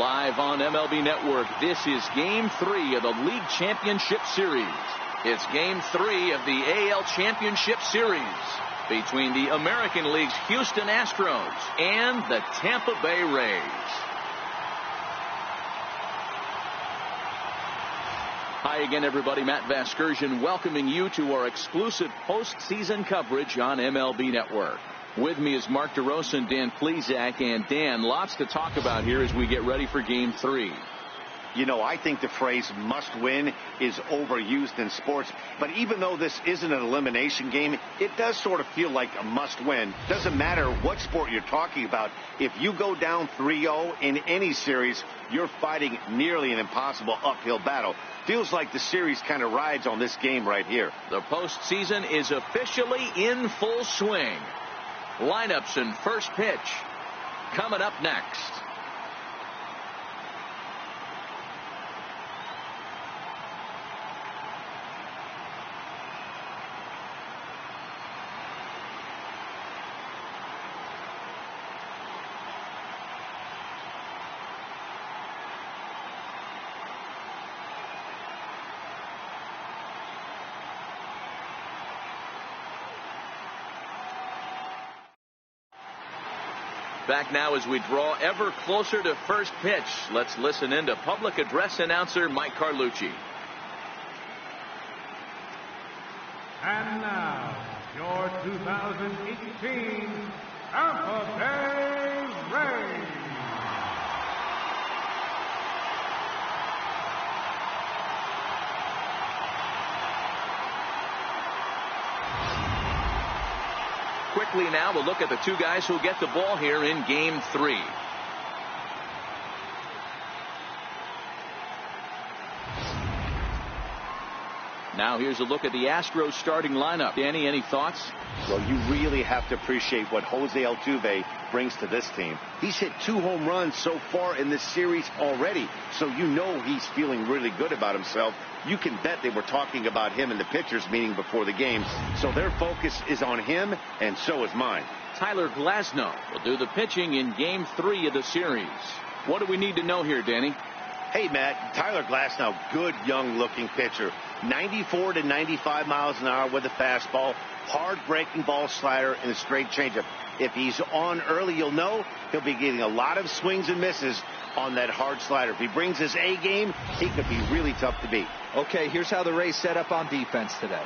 Live on MLB Network, this is Game 3 of the League Championship Series. It's Game 3 of the AL Championship Series between the American League's Houston Astros and the Tampa Bay Rays. Hi again, everybody. Matt Vasgersian welcoming you to our exclusive postseason coverage on MLB Network. With me is Mark DeRosa and Dan Plesac. And Dan, lots to talk about here as we get ready for Game 3. You know, I think the phrase must win is overused in sports. But even though this isn't an elimination game, it does sort of feel like a must win. Doesn't matter what sport you're talking about. If you go down 3-0 in any series, you're fighting nearly an impossible uphill battle. Feels like the series kind of rides on this game right here. The postseason is officially in full swing. Lineups and first pitch coming up next. Back now as we draw ever closer to first pitch. Let's listen in to public address announcer Mike Carlucci. And now, your 2018 Tampa Bay Rays. Quickly now, we'll look at the two guys who get the ball here in Game 3. Now here's a look at the Astros starting lineup. Danny, any thoughts? Well, you really have to appreciate what Jose Altuve brings to this team. He's hit 2 home runs so far in this series already, so you know he's feeling really good about himself. You can bet they were talking about him in the pitchers meeting before the game, so their focus is on him, and so is mine. Tyler Glasnow will do the pitching in Game 3 of the series. What do we need to know here, Danny? Hey, Matt, Tyler Glasnow, good young-looking pitcher. 94 to 95 miles an hour with a fastball, hard-breaking ball slider, and a straight changeup. If he's on early, you'll know he'll be getting a lot of swings and misses on that hard slider. If he brings his A game, he could be really tough to beat. Okay, here's how the Rays set up on defense today.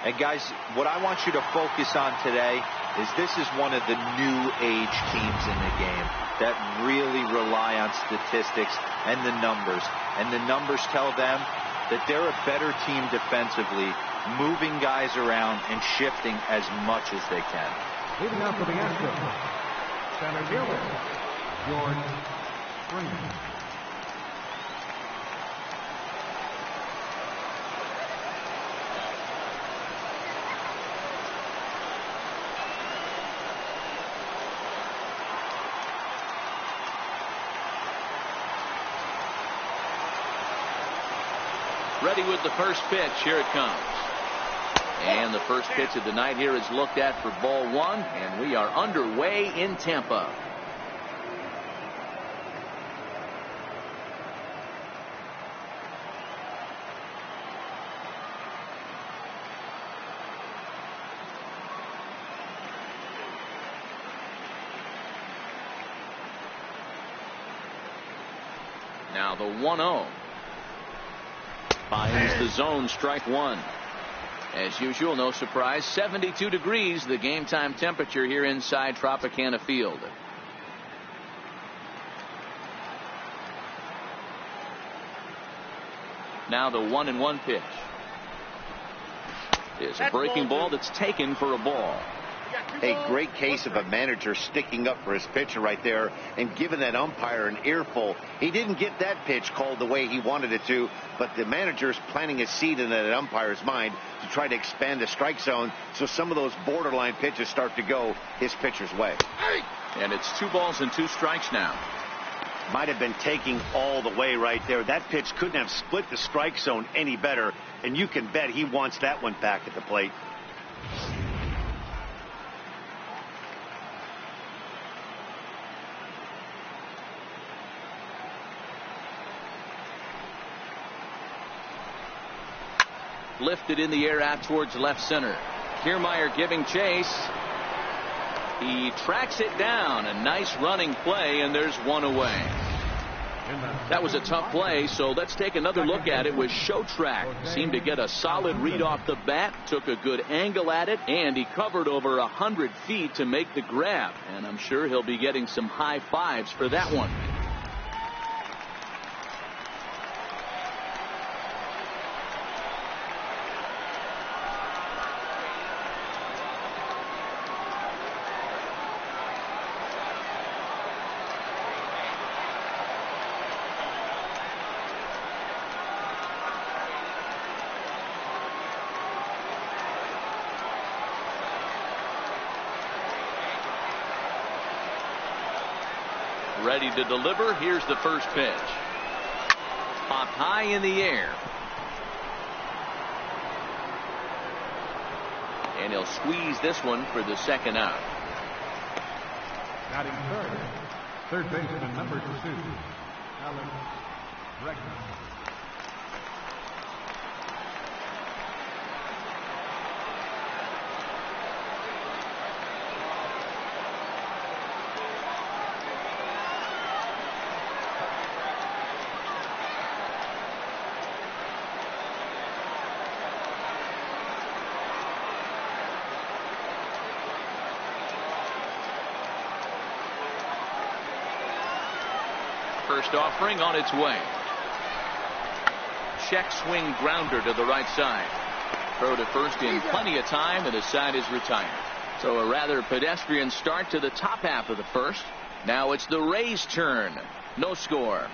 And guys, what I want you to focus on today is this is one of the new age teams in the game that really rely on statistics and the numbers. And the numbers tell them that they're a better team defensively, moving guys around and shifting as much as they can. Leading out for the Astros, center fielder, George Springer. Ready with the first pitch. Here it comes. And the first pitch of the night here is looked at for ball 1, and we are underway in Tampa. Now the 1-0. Finds the zone, strike 1. As usual, no surprise, 72 degrees, the game time temperature here inside Tropicana Field. Now the 1-1 pitch. Is a breaking ball that's taken for a ball. A great case of a manager sticking up for his pitcher right there and giving that umpire an earful. He didn't get that pitch called the way he wanted it to, but the manager's planting a seed in that umpire's mind to try to expand the strike zone so some of those borderline pitches start to go his pitcher's way. And it's 2 balls and 2 strikes now. Might have been taking all the way right there. That pitch couldn't have split the strike zone any better, and you can bet he wants that one back at the plate. Lifted in the air out towards left center. Kiermaier giving chase. He tracks it down. A nice running play, and there's one away. That was a tough play, so let's take another look at it with Showtrack. Seemed to get a solid read off the bat, took a good angle at it, and he covered over 100 feet to make the grab. And I'm sure he'll be getting some high fives for that one. Ready to deliver. Here's the first pitch. Popped high in the air. And he'll squeeze this one for the second out. Batting third baseman number 2, Alex Bregman. First offering on its way. Check swing grounder to the right side. Throw to first in plenty of time, and the side is retired. So a rather pedestrian start to the top half of the first. Now it's the Rays' turn. No score.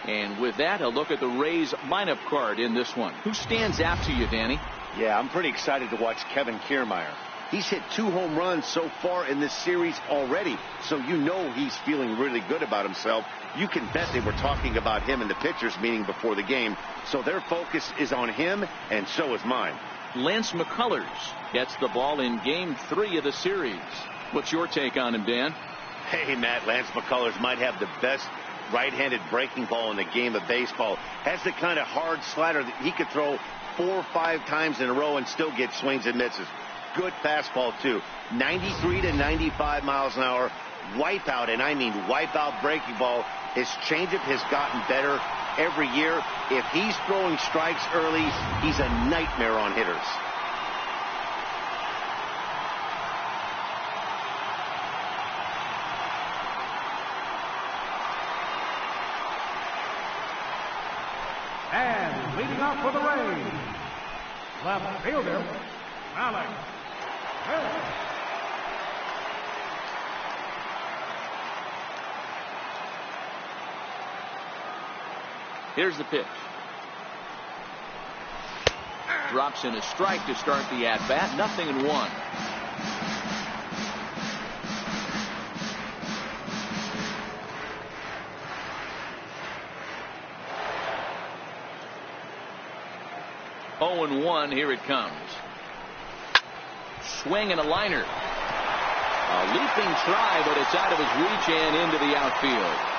And with that, a look at the Rays lineup card in this one. Who stands out to you, Danny? Yeah, I'm pretty excited to watch Kevin Kiermaier. He's hit 2 home runs so far in this series already, so you know he's feeling really good about himself. You can bet they were talking about him in the pitchers meeting before the game, so their focus is on him, and so is mine. Lance McCullers gets the ball in Game 3 of the series. What's your take on him, Dan? Hey, Matt, Lance McCullers might have the best right-handed breaking ball in the game of baseball. Has the kind of hard slider that he could throw 4 or 5 times in a row and still get swings and misses. Good fastball, too. 93 to 95 miles an hour. Wipeout, and I mean wipeout breaking ball. His changeup has gotten better every year. If he's throwing strikes early, he's a nightmare on hitters. And leading off for the Rays, left fielder, Alex Bregman. Here's the pitch. Drops in a strike to start the at-bat. 0-1. Oh and 1. Here it comes. Swing and a liner. A leaping try, but it's out of his reach and into the outfield.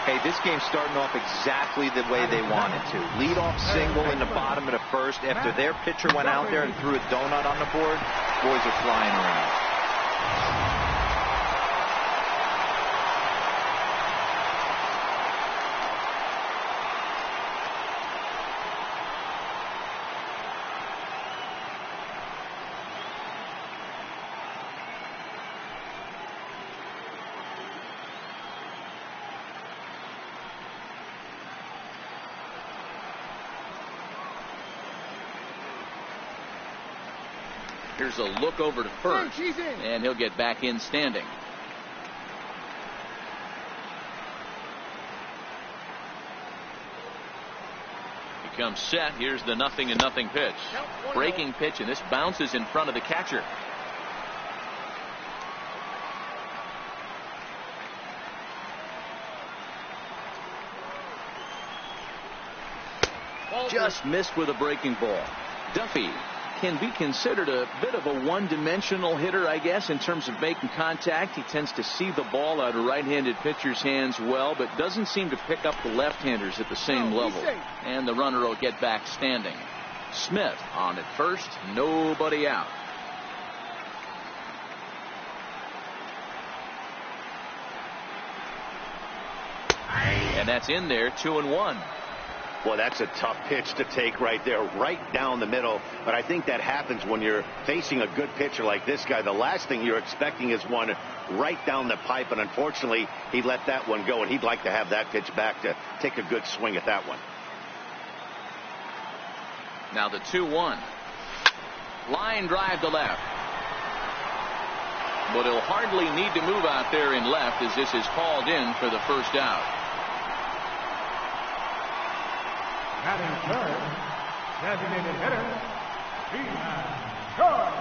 Hey, this game's starting off exactly the way they wanted to. Lead-off single in the bottom of the first. After their pitcher went out there and threw a donut on the board, boys are flying around. Here's a look over to first, and he'll get back in standing. He comes set. Here's the 0-0 pitch. Breaking pitch, and this bounces in front of the catcher. Just missed with a breaking ball. Duffy can be considered a bit of a one-dimensional hitter, I guess, in terms of making contact. He tends to see the ball out of right-handed pitchers' hands well, but doesn't seem to pick up the left-handers at the same level. And the runner will get back standing. Smith on at first, nobody out. And that's in there, 2-1. Well, that's a tough pitch to take right there, right down the middle. But I think that happens when you're facing a good pitcher like this guy. The last thing you're expecting is one right down the pipe. And unfortunately, he let that one go. And he'd like to have that pitch back to take a good swing at that one. Now the 2-1. Line drive to left. But he'll hardly need to move out there in left as this is called in for the first out. Batting third, designated hitter, Troy.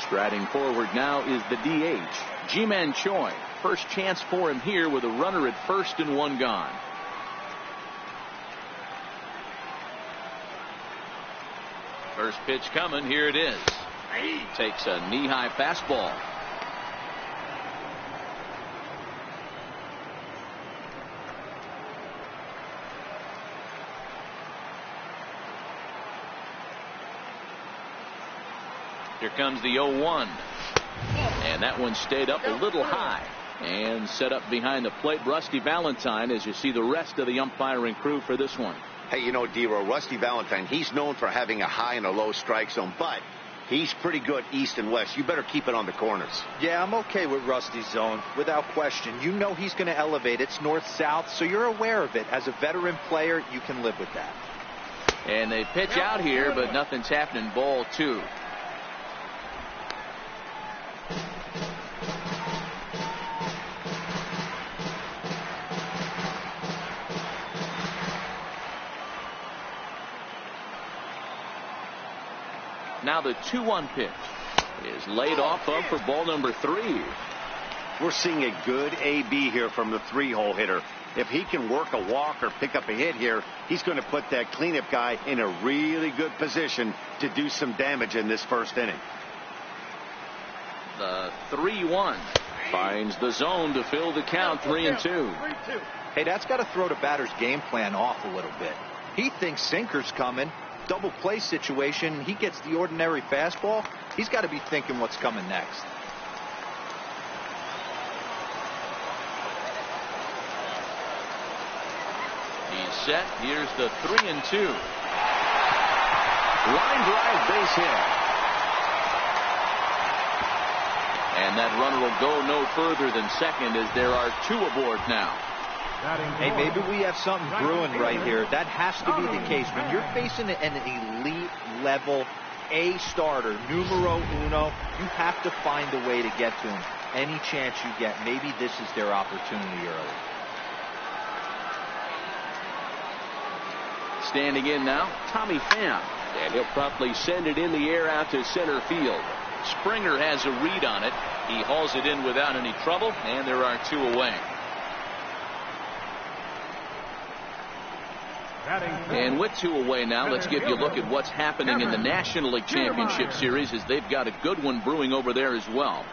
Striding forward now is the DH, Ji-Man Choi. First chance for him here with a runner at first and one gone. First pitch coming. Here it is. Takes a knee-high fastball. Here comes the 0-1. And that one stayed up a little high and set up behind the plate. Rusty Valentine, as you see the rest of the umpiring crew for this one. Hey, you know, D-Row, Rusty Valentine, he's known for having a high and a low strike zone, but he's pretty good east and west. You better keep it on the corners. Yeah, I'm okay with Rusty's zone, without question. You know he's going to elevate. It's north-south, so you're aware of it. As a veteran player, you can live with that. And they pitch out here, but nothing's happening. Ball 2. Now the 2-1 pitch is laid off of for ball number 3. We're seeing a good AB here from the 3-hole hitter. If he can work a walk or pick up a hit here, he's going to put that cleanup guy in a really good position to do some damage in this first inning. The 3-1 finds the zone to fill the count. 3-2. Hey, that's got to throw the batter's game plan off a little bit. He thinks sinker's coming. Double play situation. He gets the ordinary fastball. He's got to be thinking what's coming next. He's set. Here's the 3-2. Line drive, base hit. And that runner will go no further than second as there are 2 aboard now. Hey, maybe we have something brewing right here. That has to be the case. When you're facing an elite level A starter, numero uno, you have to find a way to get to him. Any chance you get, maybe this is their opportunity early. Standing in now, Tommy Pham. And he'll promptly send it in the air out to center field. Springer has a read on it. He hauls it in without any trouble, and there are 2 away. And with 2 away now, let's give you a look at what's happening in the National League Championship Series, as they've got a good one brewing over there as well.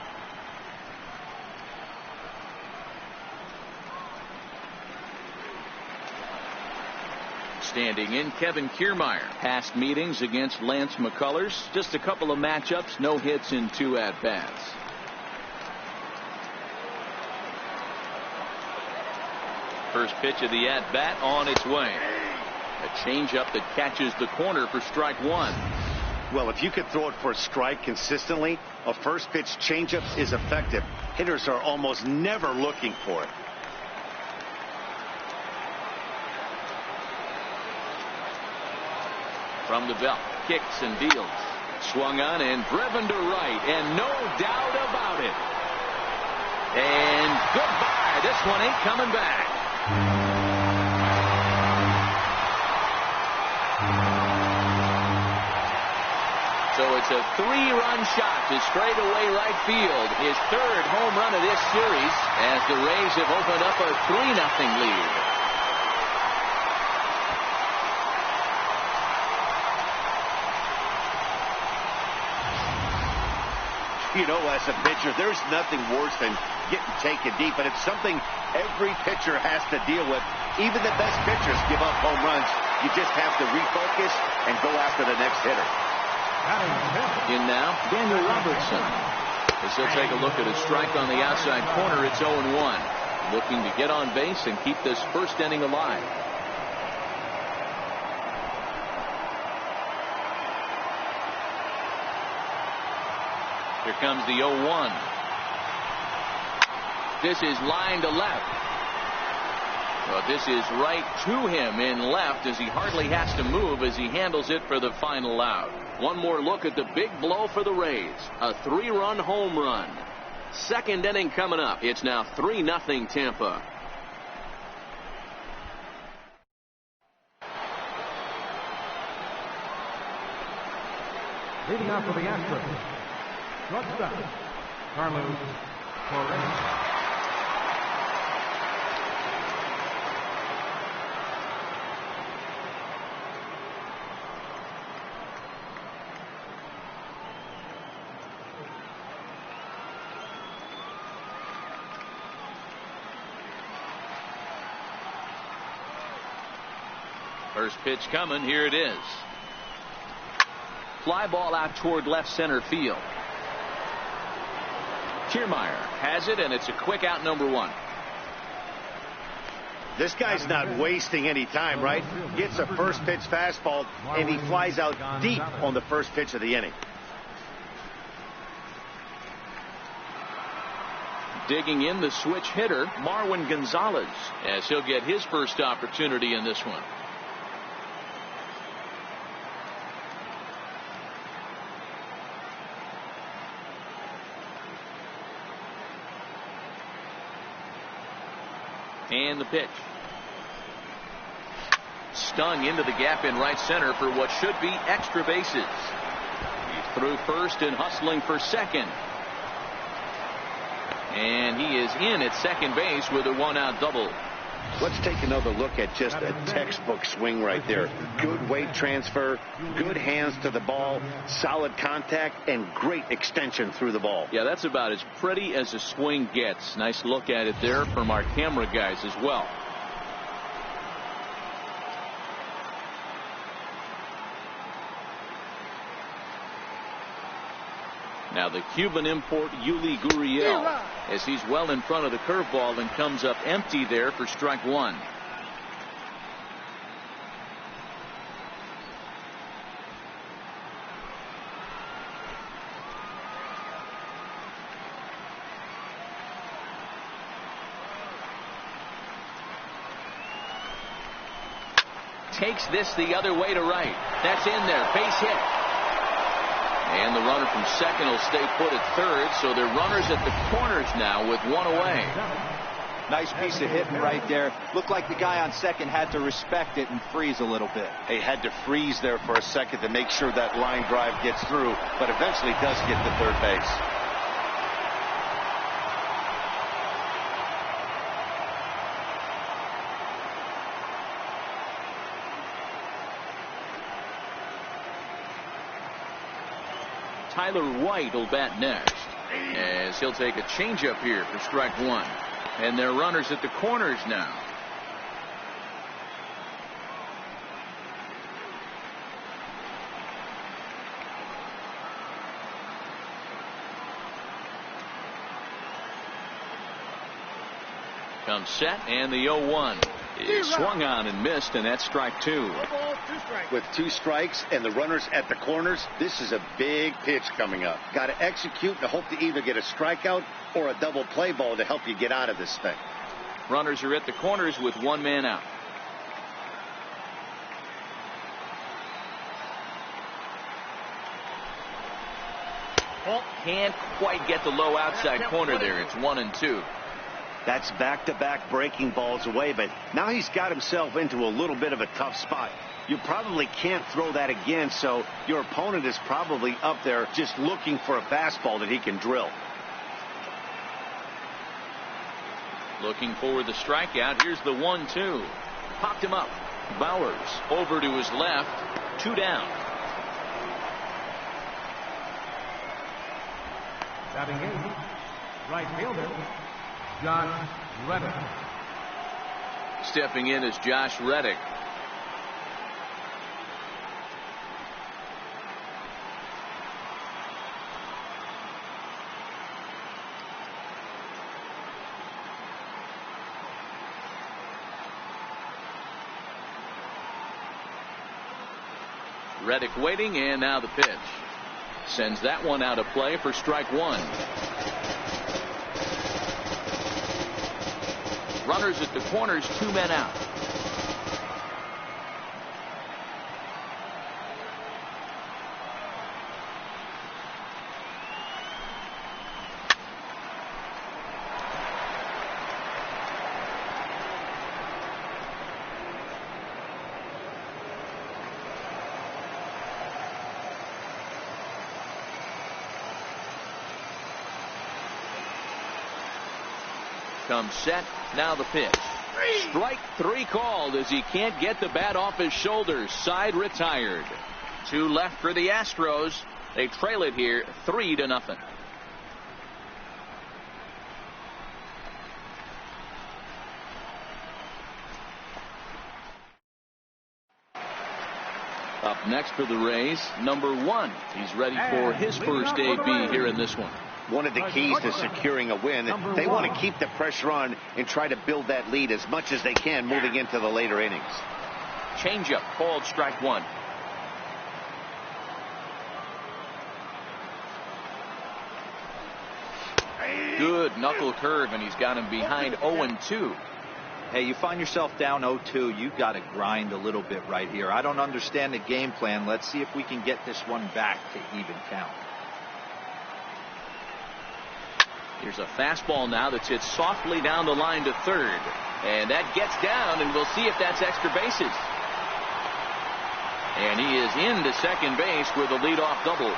Standing in, Kevin Kiermaier. Past meetings against Lance McCullers. Just a couple of matchups, no hits in 2 at-bats. First pitch of the at-bat on its way. A changeup that catches the corner for strike 1. Well, if you could throw it for a strike consistently, a first pitch changeup is effective. Hitters are almost never looking for it. From the belt, kicks and deals. Swung on and driven to right, and no doubt about it. And goodbye. This one ain't coming back. So it's a 3-run shot to straightaway right field. His 3rd home run of this series as the Rays have opened up a 3-0 lead. You know, as a pitcher, there's nothing worse than getting taken deep, and it's something every pitcher has to deal with. Even the best pitchers give up home runs. You just have to refocus and go after the next hitter. In now, Daniel Robertson. As he'll take a look at a strike on the outside corner, it's 0-1. Looking to get on base and keep this first inning alive. Here comes the 0-1. This is line to left. Well, this is right to him in left as he hardly has to move as he handles it for the final out. One more look at the big blow for the Rays. A 3-run home run. Second inning coming up. It's now 3-0 Tampa. Leading off for the Astros, shortstop, Carlos Correa. First pitch coming. Here it is. Fly ball out toward left center field. Kiermaier has it, and it's a quick out, number 1. This guy's not wasting any time, right? Gets a first pitch fastball, and he flies out deep on the first pitch of the inning. Digging in the switch hitter, Marwin Gonzalez, as he'll get his first opportunity in this one. And the pitch. Stung into the gap in right center for what should be extra bases. He's through first and hustling for second. And he is in at second base with a 1-out double. Let's take another look at just a textbook swing right there. Good weight transfer, good hands to the ball, solid contact, and great extension through the ball. Yeah, that's about as pretty as a swing gets. Nice look at it there from our camera guys as well. Now the Cuban import Yuli Gurriel, as he's well in front of the curveball and comes up empty there for strike 1. Takes this the other way to right. That's in there. Base hit. And the runner from second will stay put at third, so they're runners at the corners now with 1 away. Nice piece of hitting right there. Looked like the guy on second had to respect it and freeze a little bit. He had to freeze there for a second to make sure that line drive gets through, but eventually does get to third base. Tyler White will bat next, as he'll take a changeup here for strike 1. And they're runners at the corners now. Comes set, and the 0-1 is swung on and missed, and that's strike 2. With 2 strikes and the runners at the corners, this is a big pitch coming up. Got to execute and hope to either get a strikeout or a double play ball to help you get out of this thing. Runners are at the corners with 1 man out. Can't quite get the low outside corner there. It's 1-2. That's back-to-back breaking balls away, but now he's got himself into a little bit of a tough spot. You probably can't throw that again, so your opponent is probably up there just looking for a fastball that he can drill. Looking for the strikeout. Here's the 1-2. Popped him up. Bowers over to his left. 2 down. Batting in, right fielder, Josh Reddick. Stepping in is Josh Reddick. Reddick waiting, and now the pitch. Sends that one out of play for strike one. Runners at the corners, 2 men out. Comes set, now the pitch. Strike 3 called as he can't get the bat off his shoulders. Side retired. 2 left for the Astros. They trail it here 3-0. Up next for the Rays, number 1. He's ready for his first debut here in this one. One of the keys to securing a win, they want to keep the pressure on and try to build that lead as much as they can moving into the later innings. Changeup called strike 1. Good knuckle curve, and he's got him behind 0-2. Hey, you find yourself down 0-2, you've got to grind a little bit right here. I don't understand the game plan. Let's see if we can get this one back to even count. Here's a fastball now that's hit softly down the line to third. And that gets down, and we'll see if that's extra bases. And he is into second base with a leadoff double.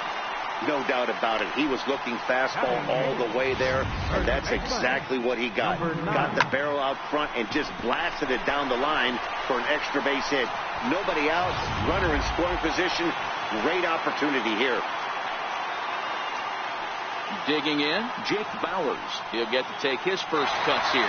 No doubt about it. He was looking fastball all the way there, and that's exactly what he got. Got the barrel out front and just blasted it down the line for an extra base hit. Nobody out, runner in scoring position. Great opportunity here. Digging in, Jake Bowers. He'll get to take his first cuts here.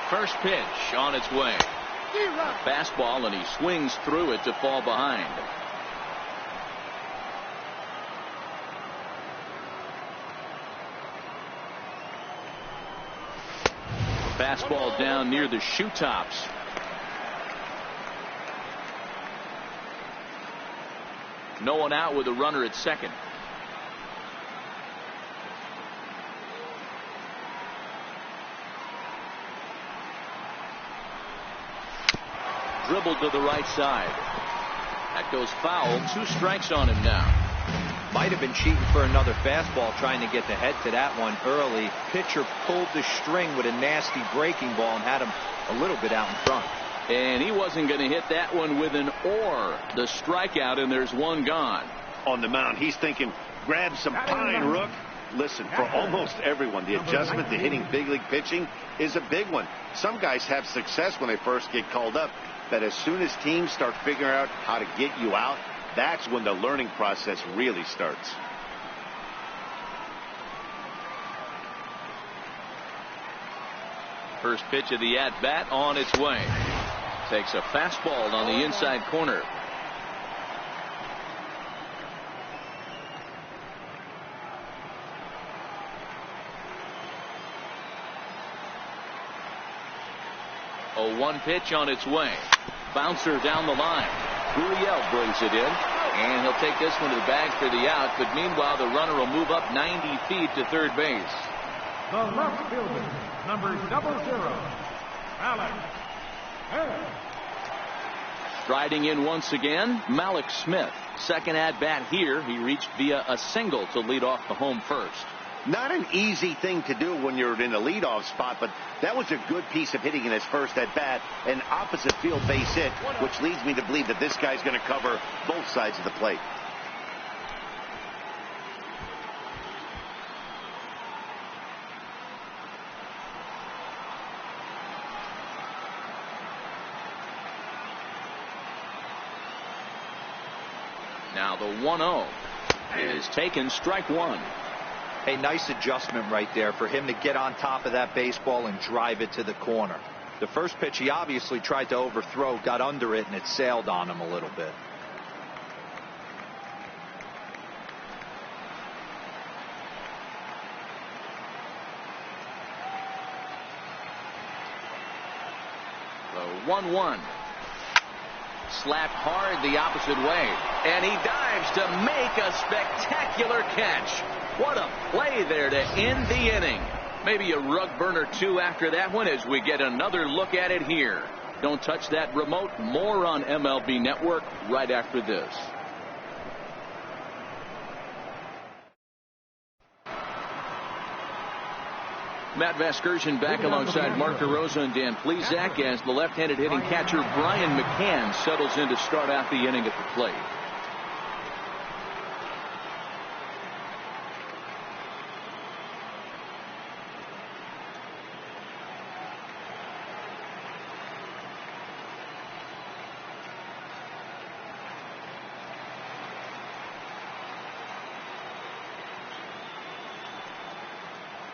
First pitch on its way. Fastball, and he swings through it to fall behind. Fastball down near the shoe tops. No one out with a runner at second. Dribbled to the right side. That goes foul. 2 strikes on him now. Might have been cheating for another fastball, trying to get the head to that one early. Pitcher pulled the string with a nasty breaking ball and had him a little bit out in front. And he wasn't going to hit that one with an or. The strikeout, and there's one gone. On the mound, he's thinking, grab some pine, Rook. Listen, for almost everyone, the adjustment to hitting big league pitching is a big one. Some guys have success when they first get called up, but as soon as teams start figuring out how to get you out, that's when the learning process really starts. First pitch of the at-bat on its way. Takes a fastball on the inside corner. A 1 pitch on its way. Bouncer down the line. Gurriel brings it in, and he'll take this one to the bag for the out, but meanwhile the runner will move up 90 feet to third base. The left fielder, number 00, Alex Smith. Striding in once again, Malik Smith. Second at bat here. He reached via a single to lead off the home first. Not an easy thing to do when you're in a leadoff spot, but that was a good piece of hitting in his first at bat, an opposite field base hit, which leads me to believe that this guy's going to cover both sides of the plate. Now the 1-0 is taken, strike one. A nice adjustment right there for him to get on top of that baseball and drive it to the corner. The first pitch he obviously tried to overthrow, got under it, and it sailed on him a little bit. The 1-1. Slapped hard the opposite way, and he dives to make a spectacular catch. What a play there to end the inning. Maybe a rug burner too after that one as we get another look at it here. Don't touch that remote. More on MLB Network right after this. Matt Vasgersian back alongside Mark DeRosa and Dan Plesac as the left-handed hitting catcher Brian McCann settles in to start out the inning at the plate.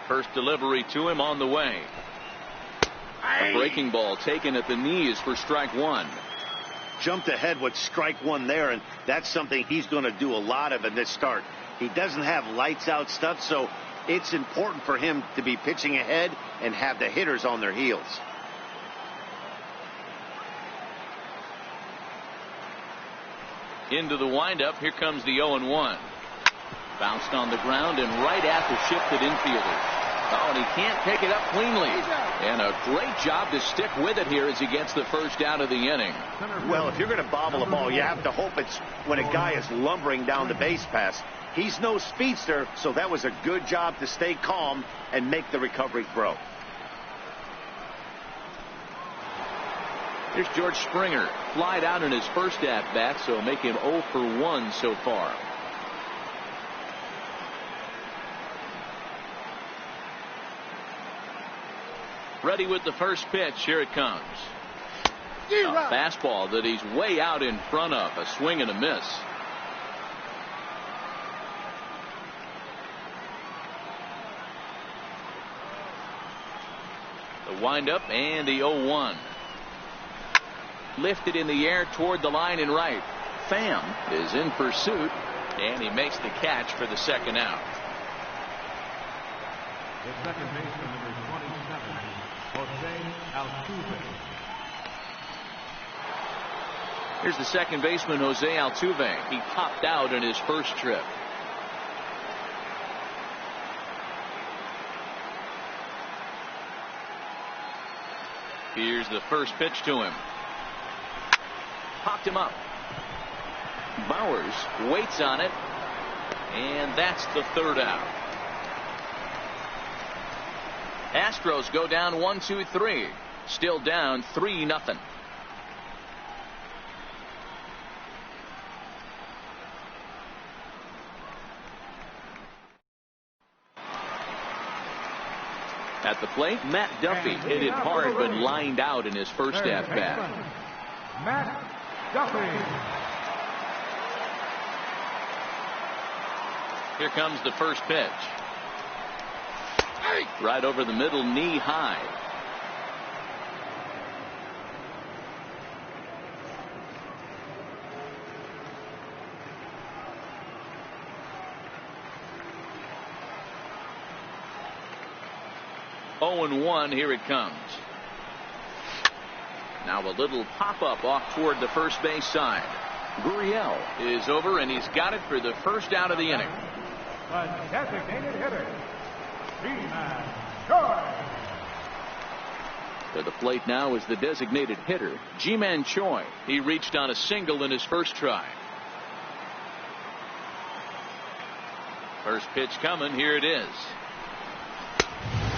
First delivery to him on the way. A breaking ball taken at the knees for strike one. Jumped ahead with strike one there, and that's something he's going to do a lot of in this start. He doesn't have lights out stuff, so it's important for him to be pitching ahead and have the hitters on their heels. Into the windup. Here comes the 0-1. Bounced on the ground and right at the shifted infielder. Oh, and he can't pick it up cleanly. And a great job to stick with it here as he gets the first out of the inning. Well, if you're going to bobble a ball, you have to hope it's when a guy is lumbering down the base pass. He's no speedster, so that was a good job to stay calm and make the recovery throw. Here's George Springer. Flied out in his first at-bat, so make him 0 for 1 so far. Ready with the first pitch. Here it comes. A fastball that he's way out in front of. A swing and a miss. The windup and the 0-1. Lifted in the air toward the line and right. Pham is in pursuit, and he makes the catch for the second out. The second baseman, number 27, Jose Altuve. Here's the second baseman, Jose Altuve. He popped out in his first trip. Here's the first pitch to him. Popped him up. Bowers waits on it, and that's the third out. Astros go down 1-2-3. Still down 3-0. At the plate, Matt Duffy hit it hard but lined out in his first at-bat. Matt Duffy. Here comes the first pitch. Right over the middle, knee high. Oh, and 1. Here it comes. Now a little pop-up off toward the first base side. Gurriel is over, and he's got it for the first out of the inning. The designated hitter, Choi. To the plate now is the designated hitter, Ji-Man Choi. He reached on a single in his first try. First pitch coming. Here it is.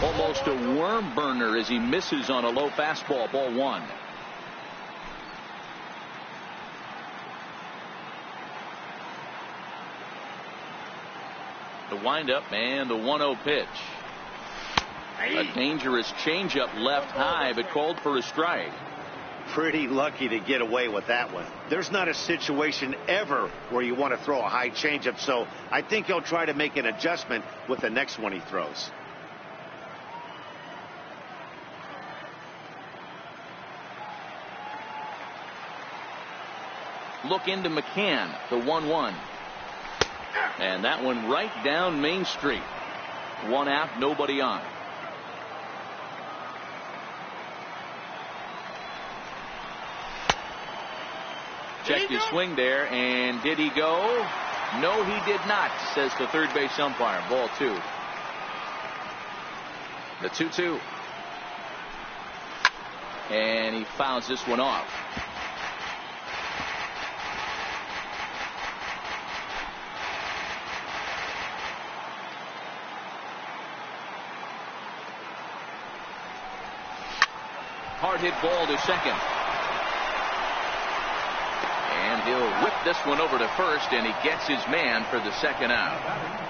Almost a worm burner as he misses on a low fastball. Ball one. The windup and the 1-0 pitch. A dangerous changeup left high, but called for a strike. Pretty lucky to get away with that one. There's not a situation ever where you want to throw a high changeup, so I think he'll try to make an adjustment with the next one he throws. Look into McCann, the 1-1. And that one right down Main Street. One out, nobody on. Checked his swing there, and did he go? No, he did not, says the third base umpire. Ball 2. The 2-2. And he fouls this one off. Hard hit ball to second. And he'll whip this one over to first, and he gets his man for the second out.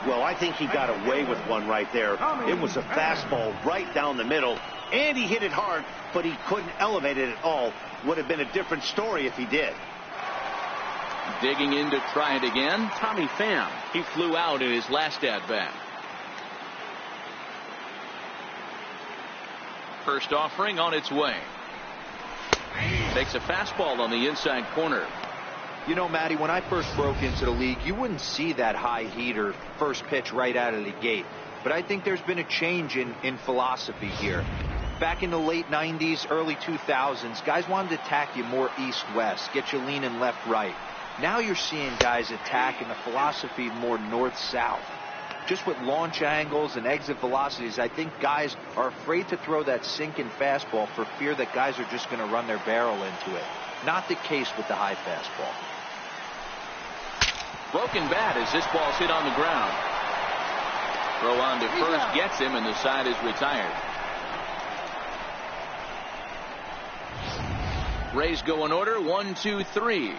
Well, I think he got away with one right there. It was a fastball right down the middle, and he hit it hard, but he couldn't elevate it at all. Would have been a different story if he did. Digging in to try it again, Tommy Pham. He flew out in his last at-bat. First offering on its way. Takes a fastball on the inside corner. You know, Matty, when I first broke into the league, you wouldn't see that high heater first pitch right out of the gate. But I think there's been a change in philosophy here. Back in the late 90s, early 2000s, guys wanted to attack you more east-west, get you leaning left-right. Now you're seeing guys attacking the philosophy more north-south. Just with launch angles and exit velocities, I think guys are afraid to throw that sinking fastball for fear that guys are just going to run their barrel into it. Not the case with the high fastball. Broken bat as this ball's hit on the ground. Throw on to first gets him, and the side is retired. Rays go in order, 1, 2, 3.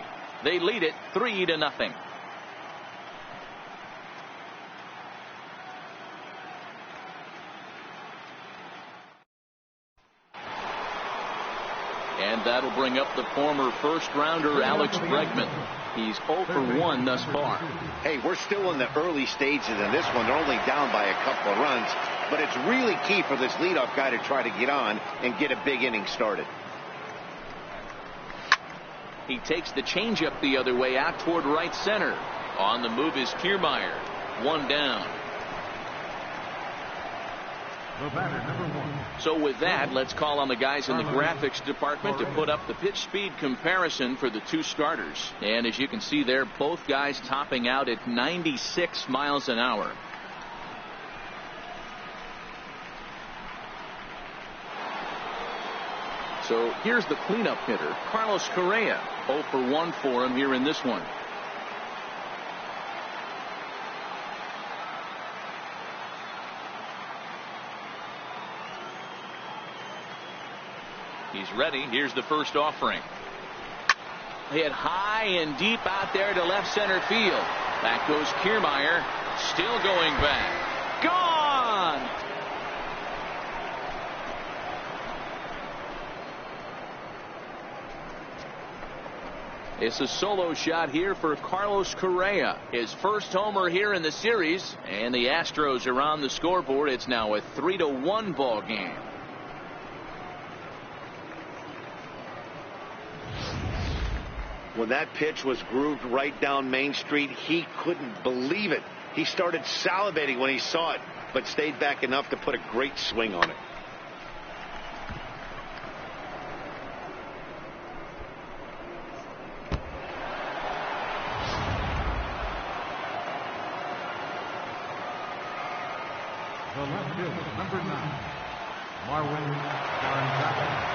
They lead it 3-0. And that'll bring up the former first-rounder Alex Bregman. He's 0 for 1 thus far. Hey, we're still in the early stages in this one. They're only down by a couple of runs, but it's really key for this leadoff guy to try to get on and get a big inning started. He takes the changeup the other way out toward right center. On the move is Kiermaier. One down. The batter, number 1. So with that, let's call on the guys in the graphics department to put up the pitch speed comparison for the two starters. And as you can see there, both guys topping out at 96 miles an hour. So here's the cleanup hitter, Carlos Correa. 0 for 1 for him here in this one. He's ready. Here's the first offering. Hit high and deep out there to left center field. Back goes Kiermaier. Still going back. Gone! It's a solo shot here for Carlos Correa. His first homer here in the series. And the Astros are on the scoreboard. It's now a 3-1 ball game. When that pitch was grooved right down Main Street, he couldn't believe it. He started salivating when he saw it, but stayed back enough to put a great swing on it. The left fielder, number 9, Marwin Gonzalez.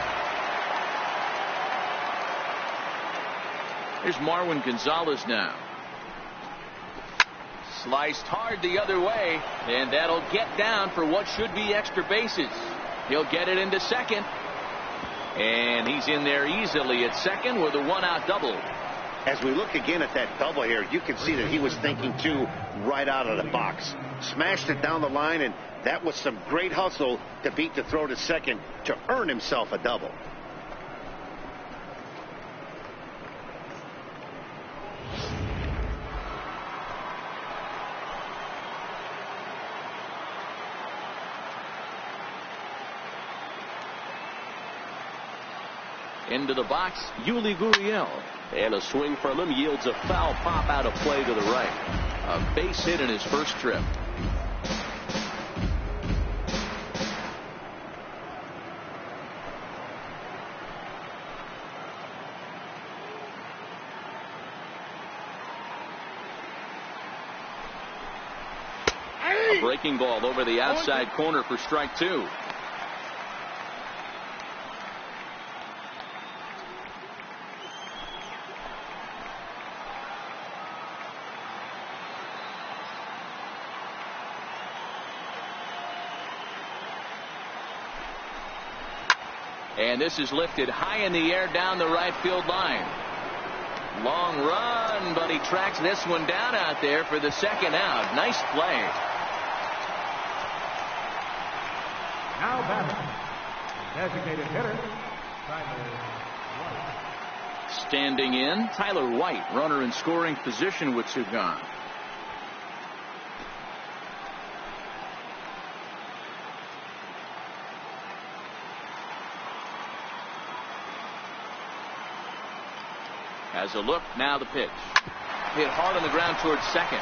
Here's Marwin Gonzalez now. Sliced hard the other way, and that'll get down for what should be extra bases. He'll get it into second, and he's in there easily at second with a 1-out double. As we look again at that double here, you can see that he was thinking too right out of the box. Smashed it down the line, and that was some great hustle to beat the throw to second to earn himself a double. Into the box, Yuli Gurriel. And a swing from him yields a foul pop out of play to the right. A base hit in his first trip. A breaking ball over the outside corner for strike 2. And this is lifted high in the air down the right field line. Long run, but he tracks this one down out there for the second out. Nice play. Now batting, designated hitter, Tyler White. Standing in, Tyler White, runner in scoring position with two gone. Has a look, now the pitch. Hit hard on the ground towards second.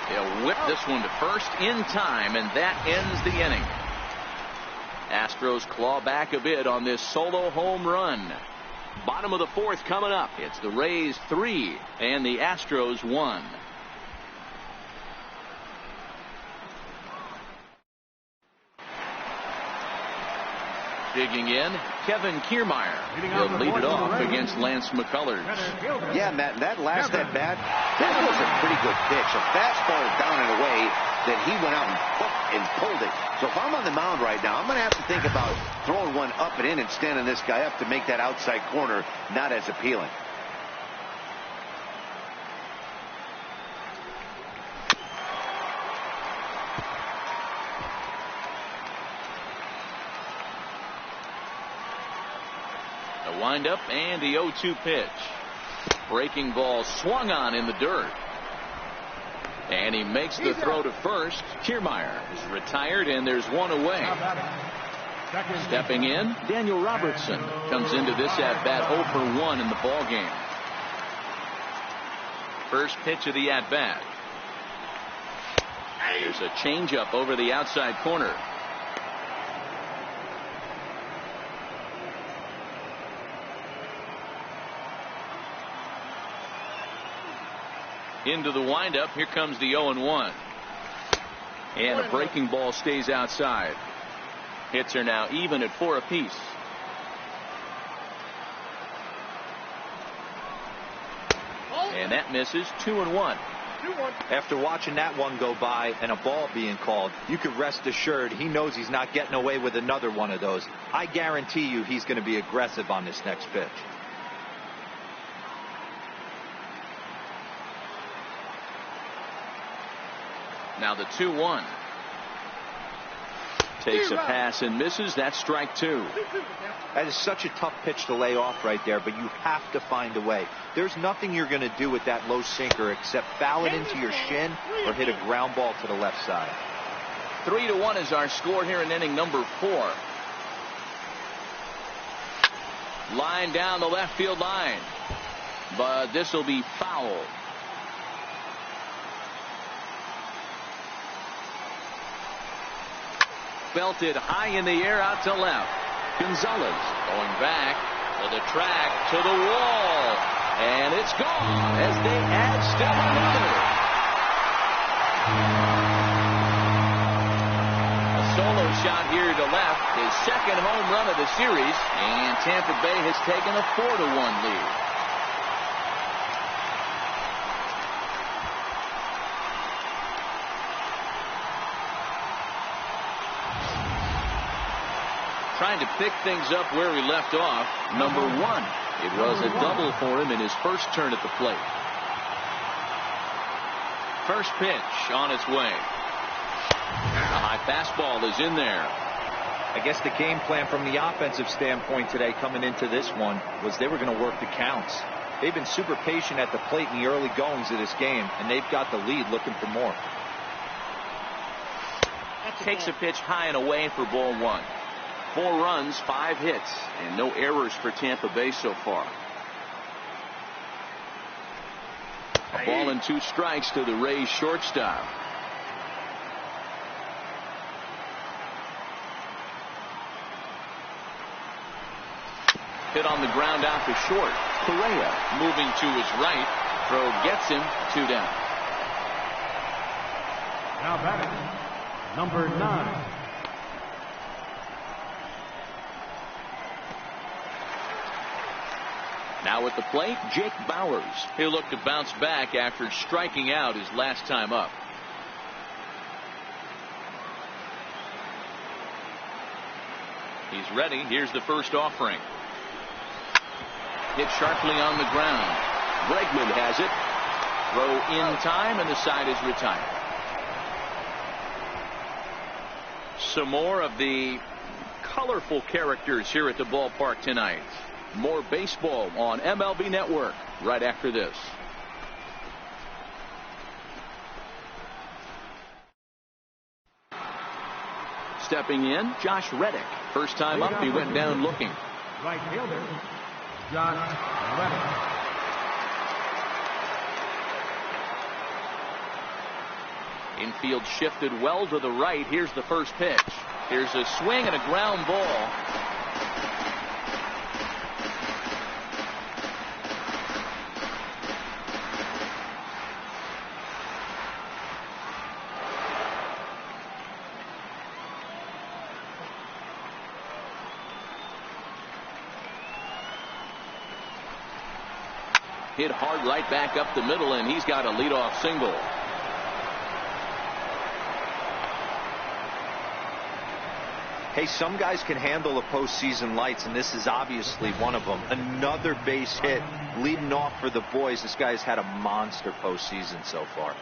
He'll whip this one to first in time, and that ends the inning. Astros claw back a bit on this solo home run. Bottom of the fourth coming up. It's the Rays 3 and the Astros 1. Digging in, Kevin Kiermaier. He'll lead it off against Lance McCullers. Yeah, Matt, that last at bat, that was a pretty good pitch. A fastball down and away that he went out and pulled it. So if I'm on the mound right now, I'm going to have to think about throwing one up and in and standing this guy up to make that outside corner not as appealing. Wind up and the 0-2 pitch. Breaking ball swung on in the dirt. And he makes the throw to first. Kiermaier is retired and there's one away. Stepping in, Daniel Robertson comes into this at bat 0 for 1 in the ball game. First pitch of the at bat. There's a changeup over the outside corner. Into the windup. Here comes the 0-1. And a breaking ball stays outside. Hits are now even at 4 apiece. And that misses. 2-1. After watching that one go by and a ball being called, you could rest assured he knows he's not getting away with another one of those. I guarantee you he's going to be aggressive on this next pitch. Now the 2-1. Takes a pass and misses. That's strike 2. That is such a tough pitch to lay off right there, but you have to find a way. There's nothing you're going to do with that low sinker except foul it into your shin or hit a ground ball to the left side. 3-1 is our score here in inning number 4. Line down the left field line. But this will be foul. Belted high in the air out to left. Gonzalez going back to the track, to the wall, and it's gone as they add still another. A solo shot here to left, his second home run of the series, and Tampa Bay has taken a 4-1 lead. Trying to pick things up where we left off. Number 1. It was a double for him in his first turn at the plate. First pitch on its way. A high fastball is in there. I guess the game plan from the offensive standpoint today coming into this one was they were going to work the counts. They've been super patient at the plate in the early goings of this game, and they've got the lead looking for more. Takes a pitch high and away for ball 1. 4 runs, 5 hits, and no errors for Tampa Bay so far. A ball and 2 strikes to the Rays shortstop. Hit on the ground out to short. Correa moving to his right. Throw gets him. 2 down. Now batting, number 9. Now at the plate, Jake Bauers. He'll look to bounce back after striking out his last time up. He's ready. Here's the first offering. Hit sharply on the ground. Bregman has it. Throw in time, and the side is retired. Some more of the colorful characters here at the ballpark tonight. More baseball on MLB Network right after this. Stepping in, Josh Reddick. First time up, he went down looking. Right fielder, Josh Reddick. Infield shifted well to the right. Here's the first pitch. Here's a swing and a ground ball. Hit hard right back up the middle, and he's got a leadoff single. Hey, some guys can handle the postseason lights, and this is obviously one of them. Another base hit leading off for the boys. This guy's had a monster postseason so far.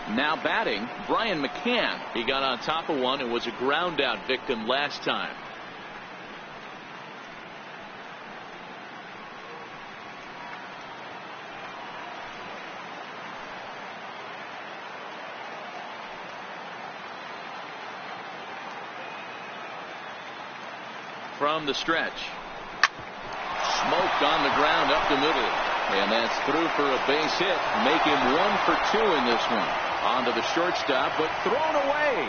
Now batting, Brian McCann. He got on top of one and was a ground out victim last time. From the stretch. Smoked on the ground up the middle. And that's through for a base hit. Make him 1 for 2 in this one. Onto the shortstop, but thrown away.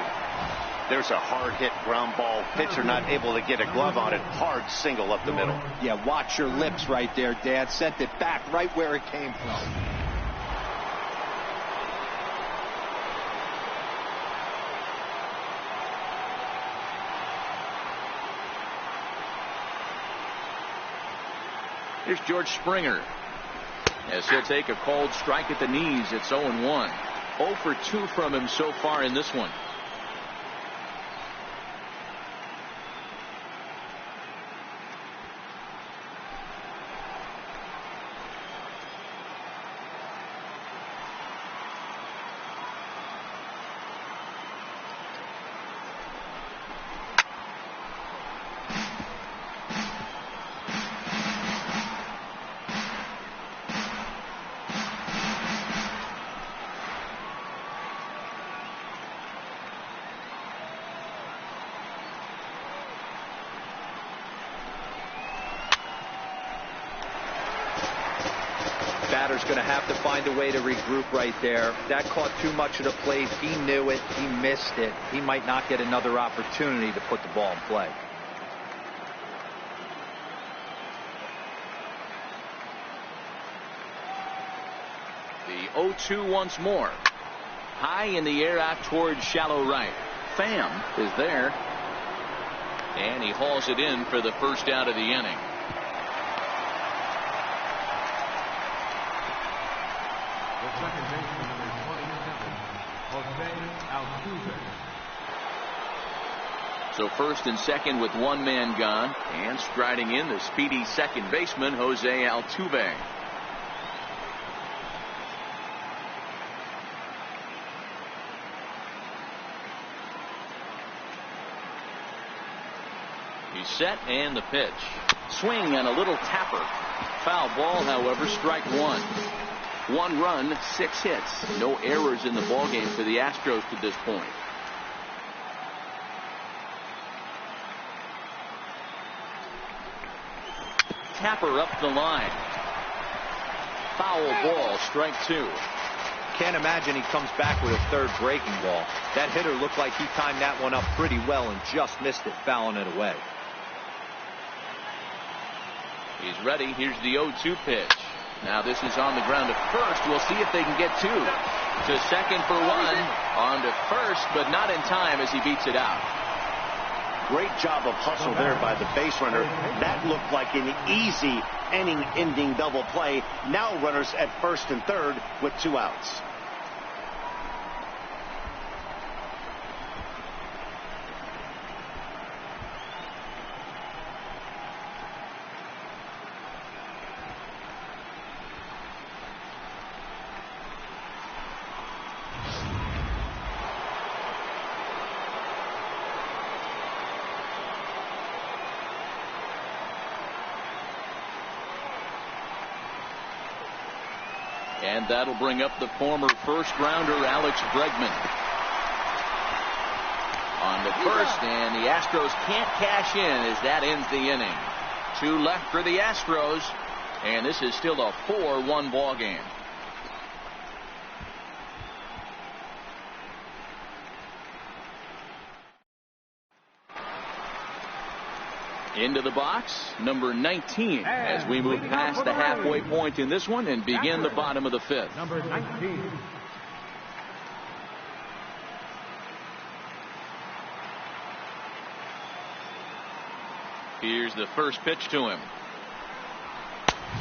There's a hard hit ground ball. Pitcher not able to get a glove on it. Hard single up the middle. Yeah, watch your lips right there, Dad. Sent it back right where it came from. Here's George Springer. As he'll take a cold strike at the knees. It's 0-1. 0 for 2 from him so far in this one. Batter's going to have to find a way to regroup right there. That caught too much of the plate. He knew it. He missed it. He might not get another opportunity to put the ball in play. The 0-2 once more. High in the air out towards shallow right. Pham is there. And he hauls it in for the first out of the inning. The second baseman, number 27, Altuve. So first and second with one man gone, and striding in the speedy second baseman, Jose Altuve. He's set, and the pitch. Swing and a little tapper. Foul ball, however, strike 1. 1 run, 6 hits. No errors in the ballgame for the Astros to this point. Tapper up the line. Foul ball, strike 2. Can't imagine he comes back with a third breaking ball. That hitter looked like he timed that one up pretty well and just missed it, fouling it away. He's ready. Here's the 0-2 pitch. Now this is on the ground at first. We'll see if they can get 2. To second for 1. On to first, but not in time as he beats it out. Great job of hustle there by the base runner. That looked like an easy inning-ending double play. Now runners at first and third with 2 outs. And that'll bring up the former first-rounder Alex Bregman on the first, and the Astros can't cash in as that ends the inning. 2 left for the Astros, and this is still a 4-1 ball game. Into the box, number 19, as we move past the halfway point in this one and begin the bottom of the 5th. Number 19. Here's the first pitch to him.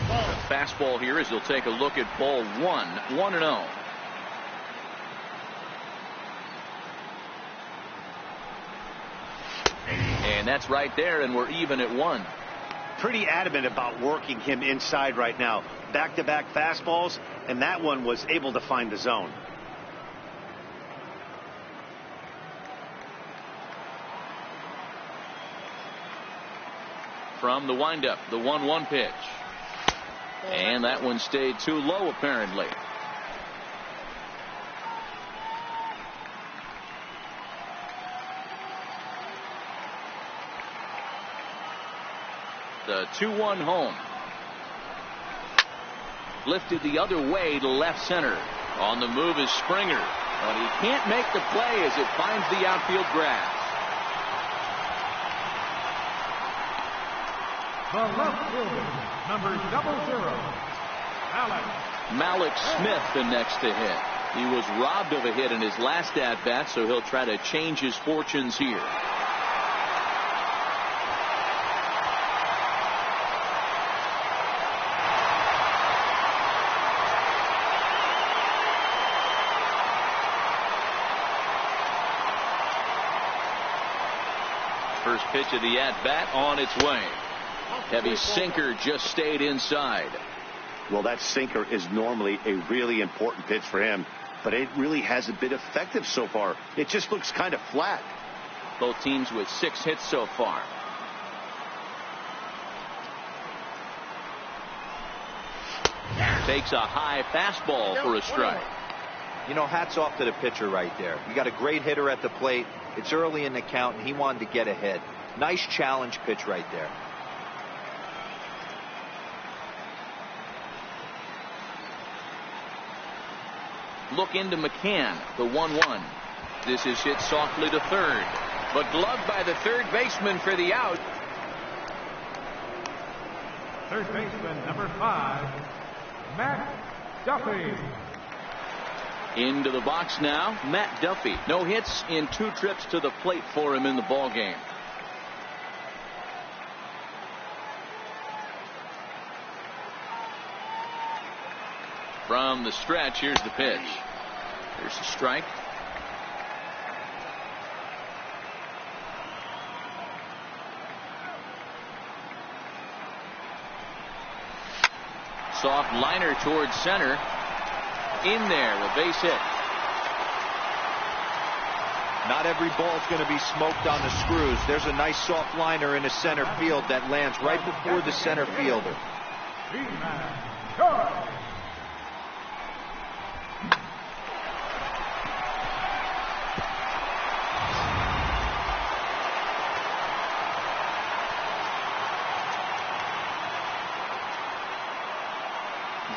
The fastball here as he'll take a look at ball 1, 1-0. And that's right there, and we're even at 1. Pretty adamant about working him inside right now. Back-to-back fastballs, and that one was able to find the zone. From the windup, the 1-1 pitch. And that one stayed too low, apparently. The 2-1 home. Lifted the other way to left center. On the move is Springer, but he can't make the play as it finds the outfield grass. The left fielder, number 00, Malik Smith, the next to hit. He was robbed of a hit in his last at-bat, so he'll try to change his fortunes here. First pitch of the at-bat on its way. Heavy sinker just stayed inside. Well, that sinker is normally a really important pitch for him, but it really hasn't been effective so far. It just looks kind of flat. Both teams with 6 hits so far. Takes a high fastball for a strike. You know, hats off to the pitcher right there. You got a great hitter at the plate. It's early in the count, and he wanted to get ahead. Nice challenge pitch right there. Look into McCann, the 1-1. This is hit softly to third, but gloved by the third baseman for the out. third baseman, number 5, Matt Duffy. Into the box now, Matt Duffy. No hits in 2 trips to the plate for him in the ball game. From the stretch, here's the pitch. Here's the strike. Soft liner towards center. In there, a base hit. Not every ball is going to be smoked on the screws. There's a nice soft liner in the center field that lands right before the center fielder.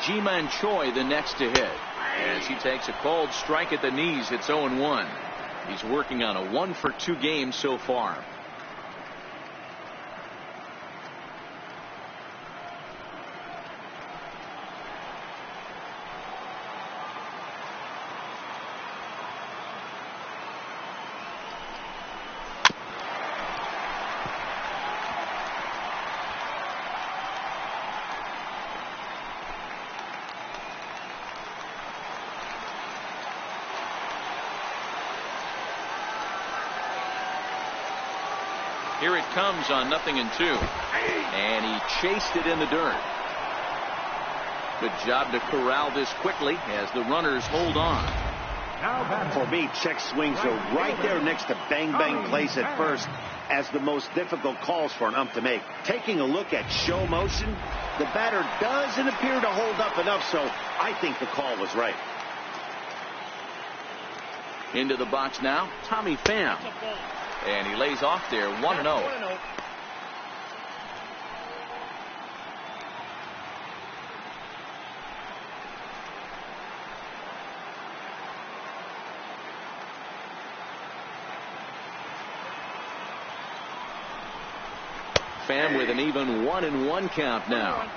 Ji-Man Choi the next to hit. As he takes a cold strike at the knees, it's 0-1. He's working on a 1-for-2 game so far. Here it comes on 0-2. And he chased it in the dirt. Good job to corral this quickly as the runners hold on. For me, check swings are right there next to bang bang plays at first as the most difficult calls for an ump to make. Taking a look at show motion, the batter doesn't appear to hold up enough, so I think the call was right. Into the box now, Tommy Pham. And he lays off there, 1-0. Pham with an even 1-1 count now.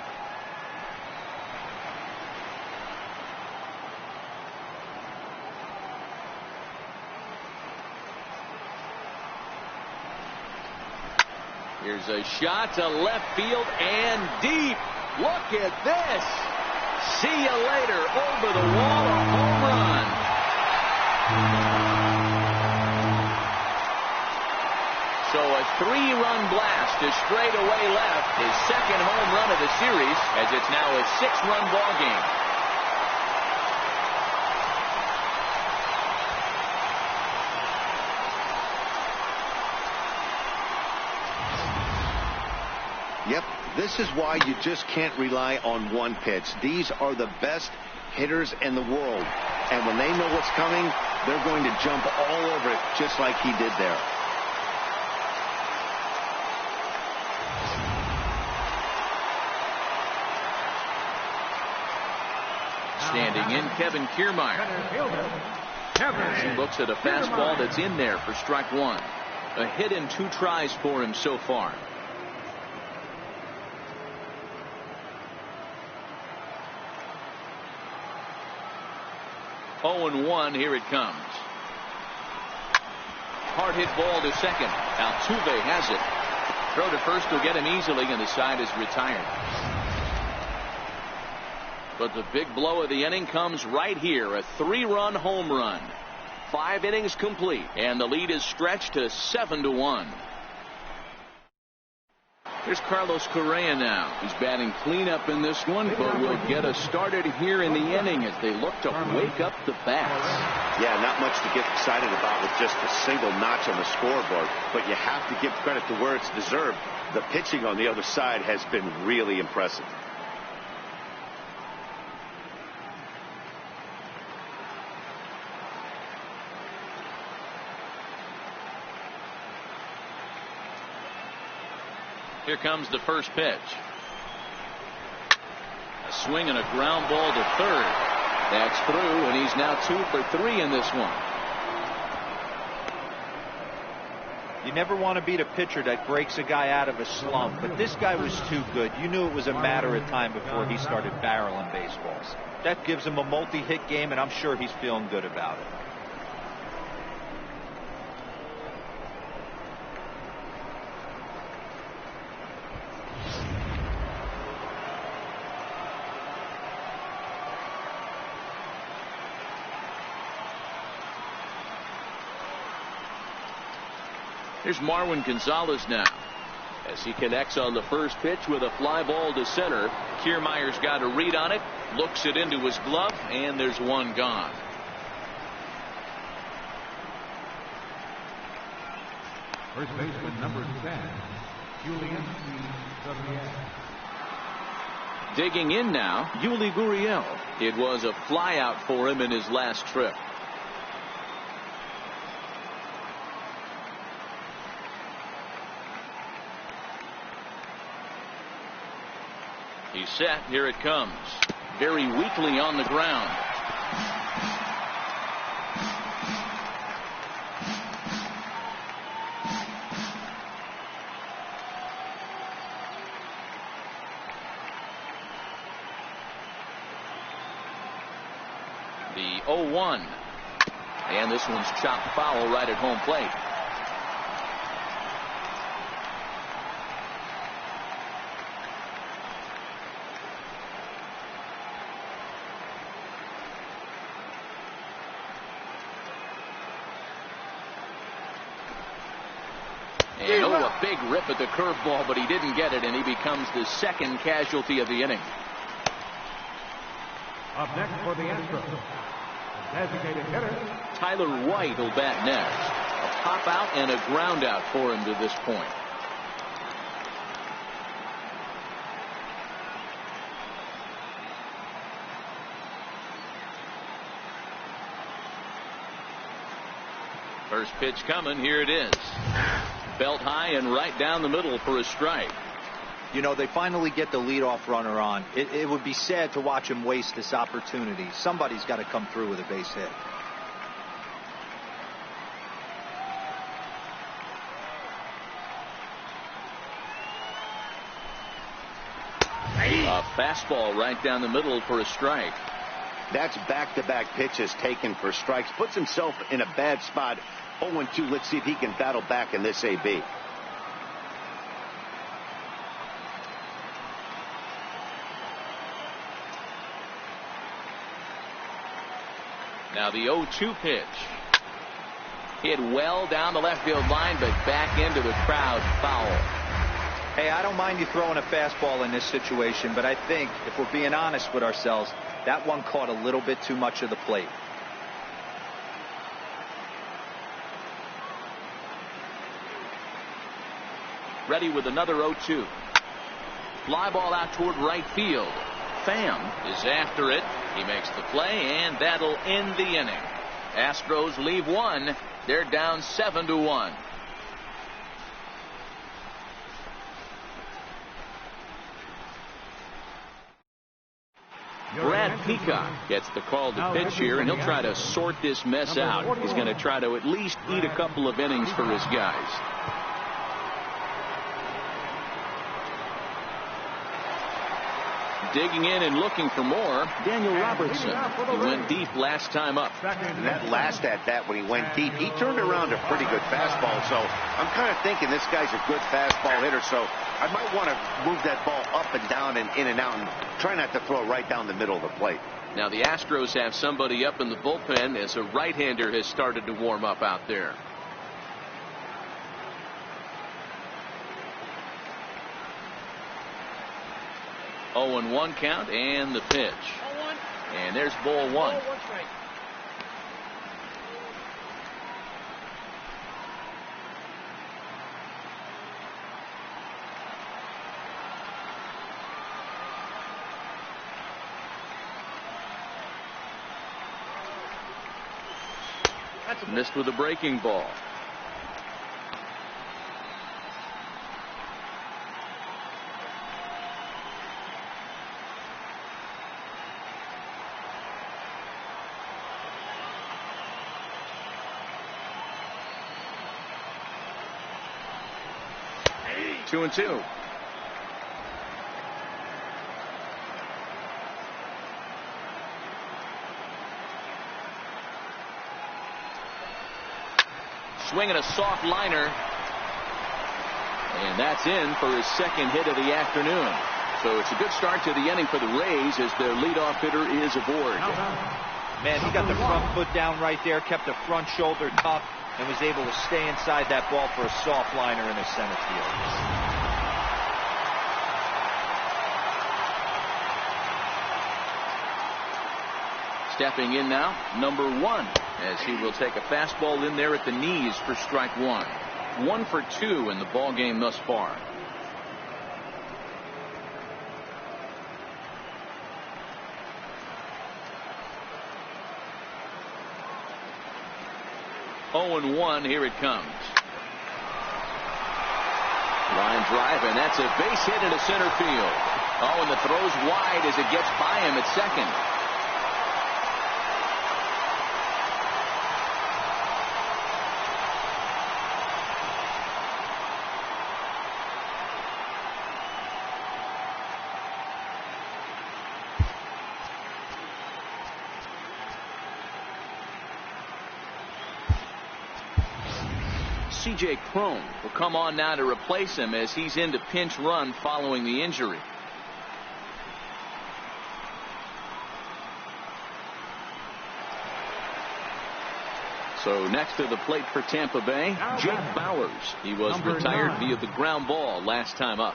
Here's a shot to left field and deep. Look at this. See you later. Over the wall, a home run. So a 3-run blast to straightaway left. His second home run of the series, as it's now a 6-run ball game. Yep, this is why you just can't rely on one pitch. These are the best hitters in the world. And when they know what's coming, they're going to jump all over it just like he did there. Standing in, Kevin Kiermaier. He looks at a fastball that's in there for strike one. A hit and 2 tries for him so far. Oh, 0-1, here it comes. Hard hit ball to second. Altuve has it. Throw to first will get him easily, and the side is retired. But the big blow of the inning comes right here. A 3-run home run. 5 innings complete, and the lead is stretched to 7-1. Here's Carlos Correa now. He's batting cleanup in this one, but will get us started here in the inning as they look to wake up the bats. Yeah, not much to get excited about with just a single notch on the scoreboard, but you have to give credit to where it's deserved. The pitching on the other side has been really impressive. Here comes the first pitch. A swing and a ground ball to third. That's through, and he's now 2 for 3 in this one. You never want to beat a pitcher that breaks a guy out of a slump, but this guy was too good. You knew it was a matter of time before he started barreling baseballs. That gives him a multi-hit game, and I'm sure he's feeling good about it. Here's Marwin Gonzalez now as he connects on the first pitch with a fly ball to center. Kiermaier's got a read on it, looks it into his glove, and there's one gone. First baseman number 10, Julian Gurriel. Digging in now, Yuli Gurriel. It was a flyout for him in his last trip. He's set. Here it comes. very weakly on the ground. The 0-1. And this one's chopped foul right at home plate. And a big rip at the curveball, but he didn't get it, and he becomes the second casualty of the inning. Up next for the Astros, designated hitter Tyler White will bat next. A pop out and a ground out for him to this point. First pitch coming. Here it is. Belt high and right down the middle for a strike. You know, they finally get the leadoff runner on. It would be sad to watch him waste this opportunity. Somebody's got to come through with a base hit. A fastball right down the middle for a strike. That's back-to-back pitches taken for strikes. Puts himself in a bad spot. 0-2. Let's see if he can battle back in this AB. Now the 0-2 pitch. Hit well down the left field line, but back into the crowd. Foul. Hey, I don't mind you throwing a fastball in this situation, but I think if we're being honest with ourselves, that one caught a little bit too much of the plate. Ready with another 0-2. Fly ball out toward right field. Pham is after it. He makes the play, and that'll end the inning. Astros leave one. They're down 7-1. Brad Peacock gets the call to pitch here, and he'll try to sort this mess out. He's going to try to at least eat a couple of innings for his guys. Digging in and looking for more, Daniel Robertson. He went deep last time up. And that last at-bat when he went deep, he turned around a pretty good fastball. So I'm kind of thinking this guy's a good fastball hitter. So I might want to move that ball up and down and in and out and try not to throw it right down the middle of the plate. Now the Astros have somebody up in the bullpen as a right-hander has started to warm up out there. Oh, and 1 count, and the pitch. And there's ball one. Missed with a breaking ball. Two and two. Swinging a soft liner. And that's in for his second hit of the afternoon. So it's a good start to the inning for the Rays as their leadoff hitter is aboard. Man, he got the front foot down right there, kept the front shoulder tough, and was able to stay inside that ball for a soft liner in the center field. Stepping in now, number 1, as he will take a fastball in there at the knees for strike 1. 1 for 2 in the ball game thus far. Oh, and 1, here it comes. Line drive, and that's a base hit into center field. Oh, and the throw's wide as it gets by him at second. C.J. Cron will come on now to replace him as he's into pinch run following the injury. So next to the plate for Tampa Bay, Jake Bowers. He was retired via the ground ball last time up.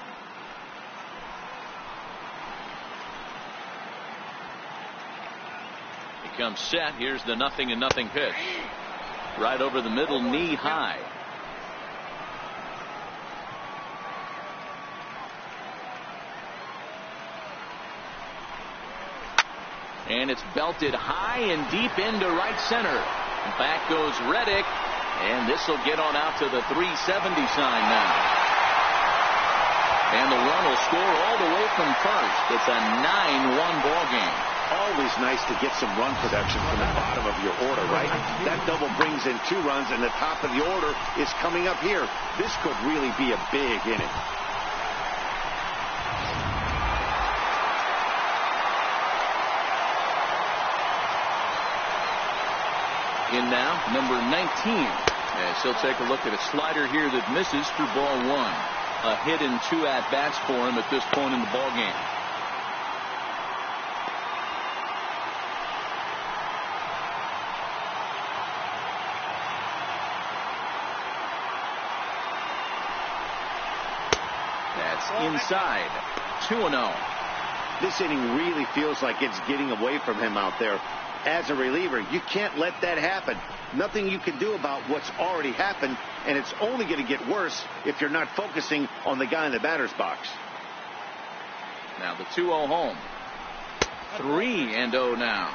He comes set. Here's the 0-0 pitch. Right over the middle, knee high. And it's belted high and deep into right center. Back goes Reddick, and this will get on out to the 370 sign now. And the run will score all the way from first. It's a 9-1 ball game. Always nice to get some run production from the bottom of your order, right? That double brings in 2 runs, and the top of the order is coming up here. This could really be a big inning. In now, number 19. As he'll take a look at a slider here that misses for ball 1. A hit and 2 at-bats for him at this point in the ball game. That's inside. 2-0. This inning really feels like it's getting away from him out there. As a reliever, you can't let that happen. Nothing you can do about what's already happened, and it's only going to get worse if you're not focusing on the guy in the batter's box. Now the 2-0 home. 3-0 now.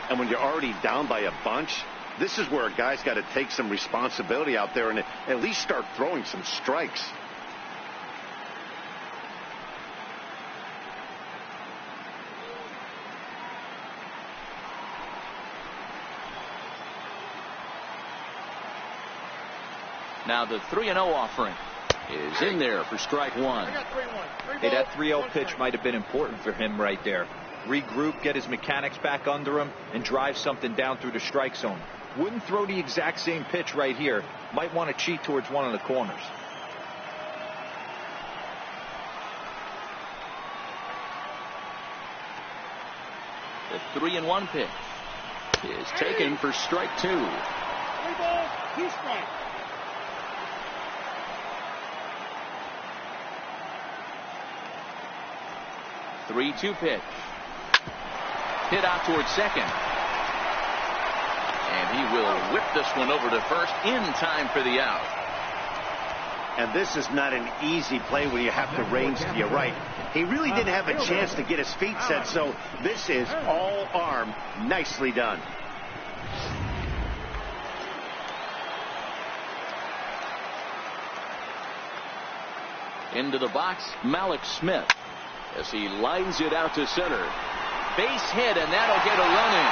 And when you're already down by a bunch, this is where a guy's got to take some responsibility out there and at least start throwing some strikes. Now the 3-0 offering is in there for strike 1. Hey, that 3-0 pitch might have been important for him right there. Regroup, get his mechanics back under him, and drive something down through the strike zone. Wouldn't throw the exact same pitch right here. Might want to cheat towards one of the corners. The 3-1 pitch is taken for strike 2. 3 balls, 2 strikes. 3-2 pitch. Hit out towards second. And he will whip this one over to first in time for the out. And this is not an easy play when you have to range to your right. He really didn't have a chance to get his feet set, so this is all arm. Nicely done. Into the box, Malik Smith. As he lines it out to center. Base hit, and that'll get a run in.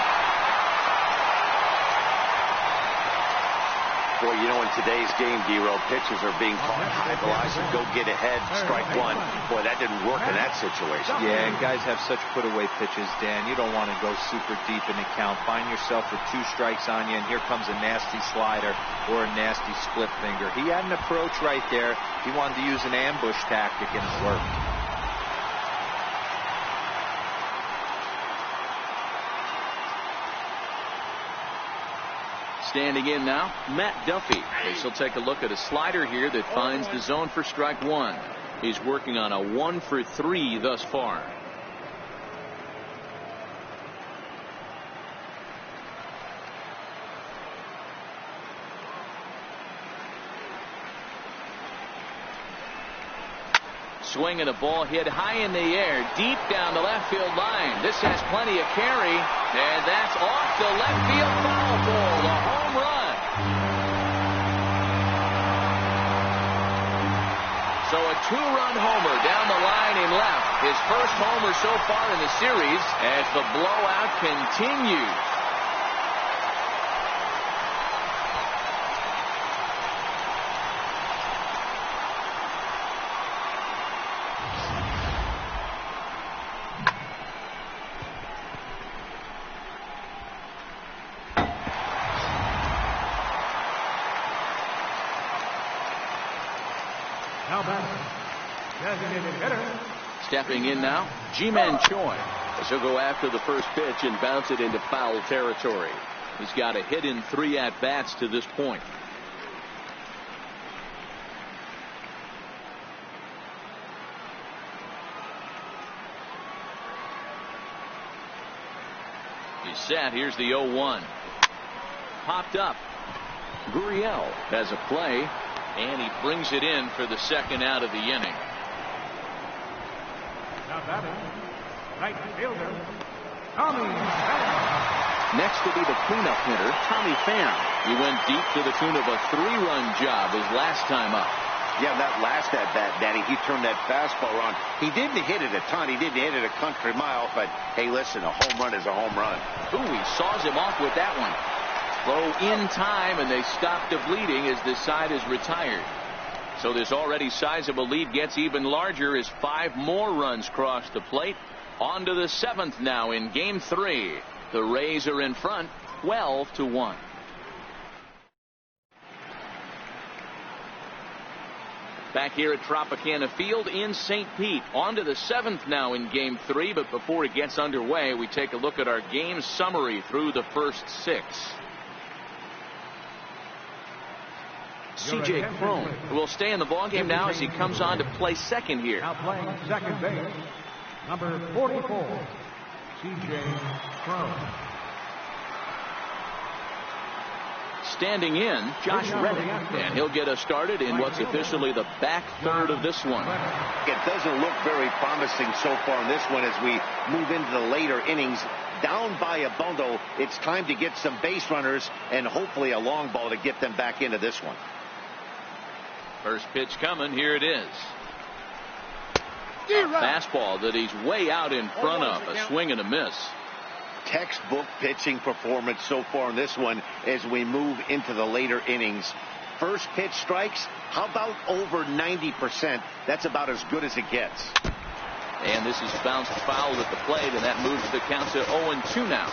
Boy, you know, in today's game, D-Row, pitchers are being caught high velocity, go get ahead, strike 1. Boy, that didn't work in that situation. Yeah, and guys have such put-away pitches, Dan. You don't want to go super deep in the count. Find yourself with 2 strikes on you, and here comes a nasty slider or a nasty split finger. He had an approach right there. He wanted to use an ambush tactic, and it worked. Standing in now, Matt Duffy. As he'll take a look at a slider here that finds the zone for strike 1. He's working on a 1 for 3 thus far. Swinging a ball hit high in the air, deep down the left field line. This has plenty of carry, and that's off the left field foul ball, a home run. So a two-run homer down the line in left. His first homer so far in the series as the blowout continues. Now batting, designated hitter. Stepping in now, Ji-Man Choi, as he'll go after the first pitch and bounce it into foul territory. He's got a hit in 3 at-bats to this point. He's set. Here's the 0-1. Popped up. Gurriel has a play, and he brings it in for the second out of the inning. Now batting, right fielder, Tommy Pham. Next to be the cleanup hitter, Tommy Pham. He went deep to the tune of a 3-run job his last time up. Yeah, that last at bat, Daddy, he turned that fastball around. He didn't hit it a ton. He didn't hit it a country mile. But, hey, listen, a home run is a home run. Ooh, he saws him off with that one. Throw in time, and they stop the bleeding as this side is retired. So this already sizable lead gets even larger as 5 more runs cross the plate. On to the 7th now in Game 3. The Rays are in front, 12-1. Back here at Tropicana Field in St. Pete. On to the 7th now in Game 3. But before it gets underway, we take a look at our game summary through the first 6. C.J. Cron will stay in the ballgame now as he comes on to play second here. Now playing second base, number 44, C.J. Cron. Standing in, Josh Reddick, and he'll get us started in what's officially the back third of this one. It doesn't look very promising so far in this one as we move into the later innings. Down by a bundle, it's time to get some base runners and hopefully a long ball to get them back into this one. First pitch coming. Here it is. A fastball that he's way out in front of. A swing and a miss. Textbook pitching performance so far in this one as we move into the later innings. First pitch strikes, how about over 90%? That's about as good as it gets. And this is bounced foul at the plate, and that moves the count to 0-2 now.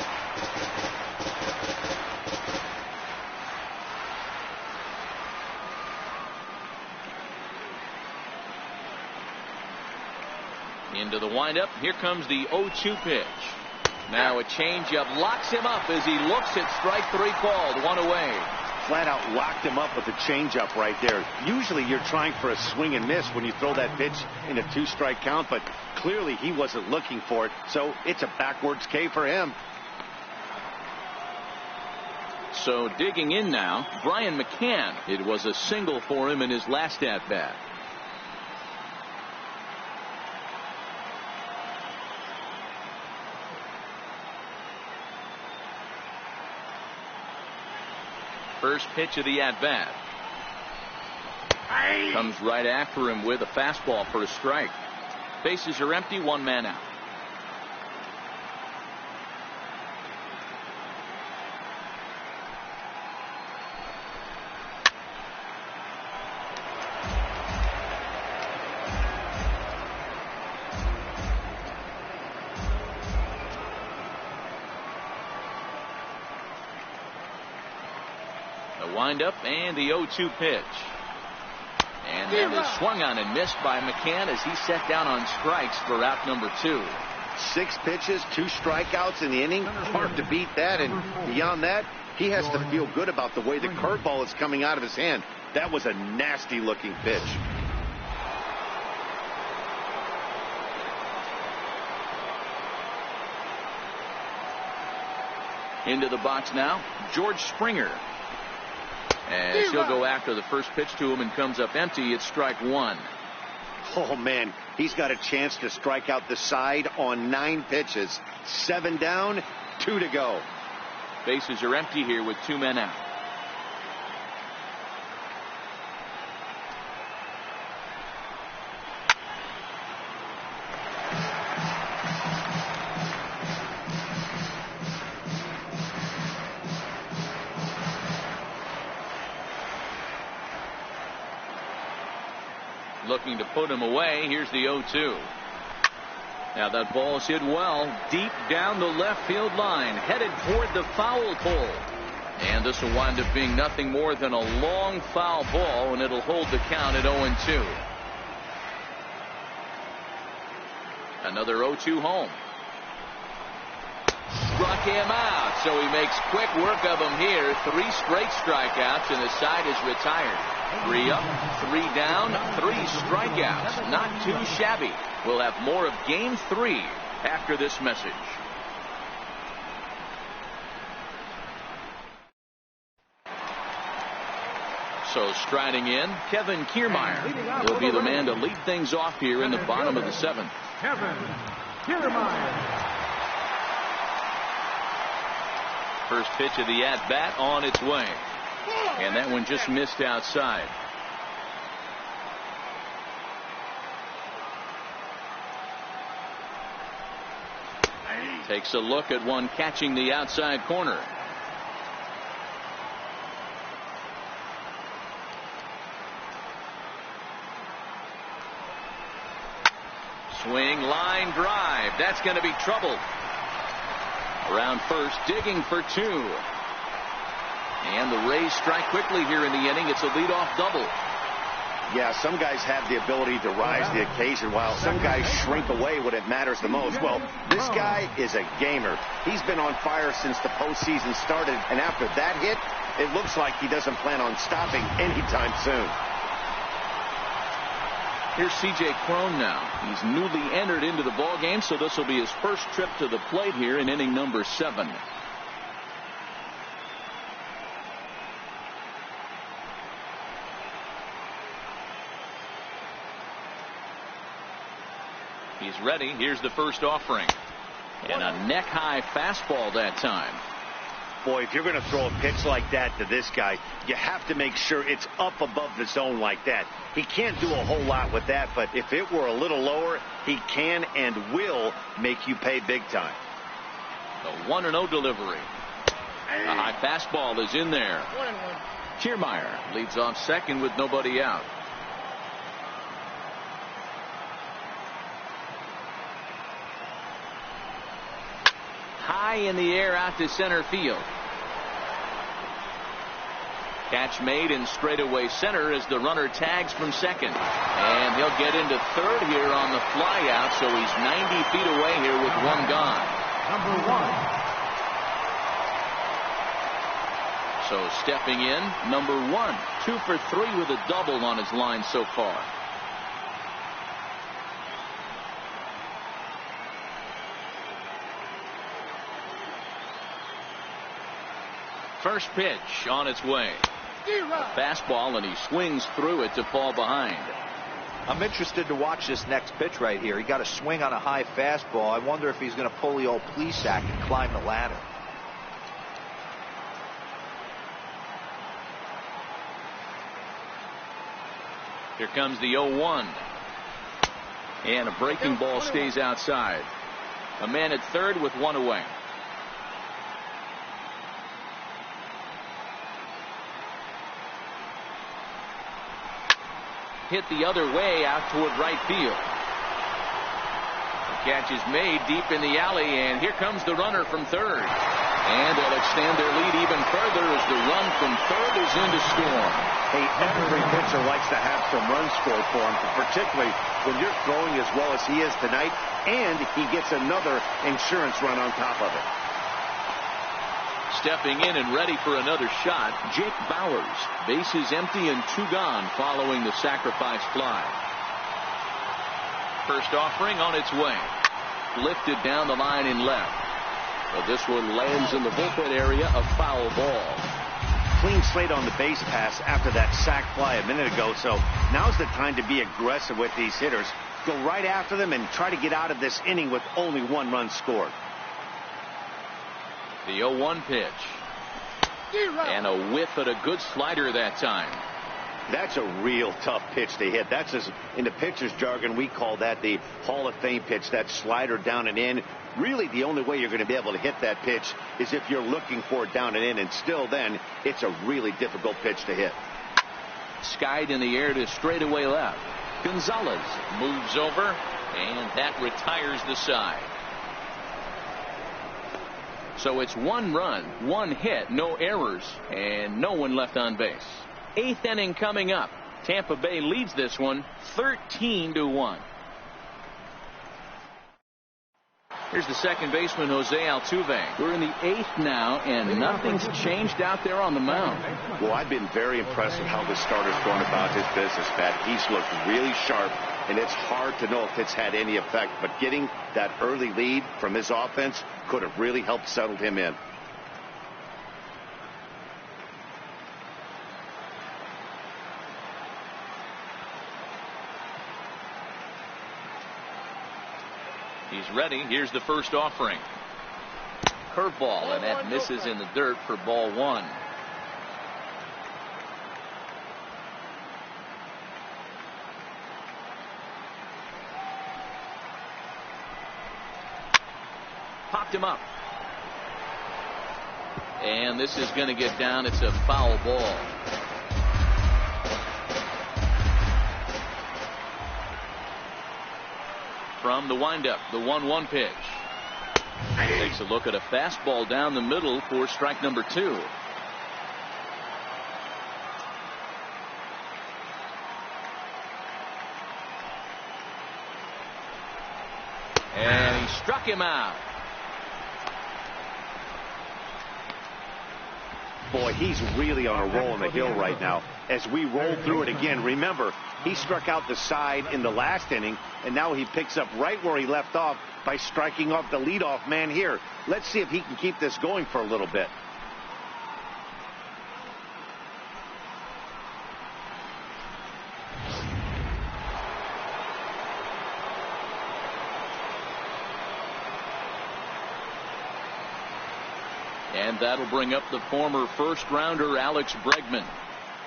Into the windup. Here comes the 0-2 pitch. Now a changeup locks him up as he looks at strike 3 called. 1 away. Flat out locked him up with a changeup right there. Usually you're trying for a swing and miss when you throw that pitch in a 2-strike count, but clearly he wasn't looking for it, so it's a backwards K for him. So digging in now, Brian McCann. It was a single for him in his last at-bat. First pitch of the at-bat. Comes right after him with a fastball for a strike. Bases are empty, 1 man out. Windup and the 0-2 pitch. And that is swung on and missed by McCann as he set down on strikes for out number 2. 6 pitches, 2 strikeouts in the inning. Hard to beat that. And beyond that, he has to feel good about the way the curveball is coming out of his hand. That was a nasty looking pitch. Into the box now, George Springer. As he'll go after the first pitch to him and comes up empty. It's strike 1. Oh, man, he's got a chance to strike out the side on 9 pitches. 7 down, 2 to go. Bases are empty here with 2 men out. Looking to put him away. Here's the 0-2. Now that ball is hit well deep down the left field line, headed toward the foul pole. And this will wind up being nothing more than a long foul ball, and it'll hold the count at 0-2. Another 0-2 home. Struck him out, so he makes quick work of him here. 3 straight strikeouts, and the side is retired. 3 up, 3 down, 3 strikeouts. Not too shabby. We'll have more of Game 3 after this message. So striding in, Kevin Kiermaier will be the man to lead things off here in the bottom of the 7th. Kevin Kiermaier. First pitch of the at-bat on its way. And that one just missed outside. Takes a look at one catching the outside corner. Swing, line drive. That's going to be trouble. Around first, digging for 2. And the Rays strike quickly here in the inning. It's a leadoff double. Yeah, some guys have the ability to rise the occasion, while some guys shrink away when it matters the most. Well, this guy is a gamer. He's been on fire since the postseason started, and after that hit, it looks like he doesn't plan on stopping anytime soon. Here's C.J. Cron now. He's newly entered into the ball game, so this will be his first trip to the plate here in inning number 7. He's ready. Here's the first offering. And a neck-high fastball that time. Boy, if you're going to throw a pitch like that to this guy, you have to make sure it's up above the zone like that. He can't do a whole lot with that, but if it were a little lower, he can and will make you pay big time. The 1-0 delivery. A high fastball is in there. 1-1. Kiermaier leads off second with nobody out. High in the air out to center field. Catch made in straightaway center as the runner tags from second. And he'll get into third here on the flyout, so he's 90 feet away here with 1 gone. Number 1. So stepping in, number 1. 2 for 3 with a double on his line so far. First pitch on its way. A fastball, and he swings through it to fall behind. I'm interested to watch this next pitch right here. He got a swing on a high fastball. I wonder if he's going to pull the old Plesac and climb the ladder. Here comes the 0-1. And a breaking ball stays outside. A man at third with 1 away. Hit the other way out toward right field. The catch is made deep in the alley, and here comes the runner from third. And they'll extend their lead even further as the run from third is in to score. Hey, every pitcher likes to have some runs scored for him, particularly when you're throwing as well as he is tonight, and he gets another insurance run on top of it. Stepping in and ready for another shot, Jake Bauers. Bases empty and 2 gone following the sacrifice fly. First offering on its way. Lifted down the line in left. But this one lands in the bullpen area, a foul ball. Clean slate on the base pass after that sac fly a minute ago, so now's the time to be aggressive with these hitters. Go right after them and try to get out of this inning with only 1 run scored. The 0-1 pitch. And a whiff at a good slider that time. That's a real tough pitch to hit. That's, as in the pitcher's jargon, we call that the Hall of Fame pitch, that slider down and in. Really, the only way you're going to be able to hit that pitch is if you're looking for it down and in, and still then, it's a really difficult pitch to hit. Skied in the air to straightaway left. Gonzalez moves over, and that retires the side. So it's 1 run, 1 hit, no errors, and no one left on base. 8th inning coming up. Tampa Bay leads this one 13-1. Here's the second baseman, Jose Altuve. We're in the 8th now, and nothing's changed out there on the mound. Well, I've been very impressed with how this starter's going about his business, Pat. He's looked really sharp, and it's hard to know if it's had any effect. But getting that early lead from his offense could have really helped settle him in. He's ready. Here's the first offering. Curveball, and that misses in the dirt for ball 1. Popped him up. And this is going to get down. It's a foul ball. From the windup, the 1-1 pitch. Takes a look at a fastball down the middle for strike number 2. And he struck him out. Boy, he's really on a roll on the hill right now. As we roll through it again, remember, he struck out the side in the last inning, and now he picks up right where he left off by striking off the leadoff man here. Let's see if he can keep this going for a little bit. And that'll bring up the former first-rounder Alex Bregman.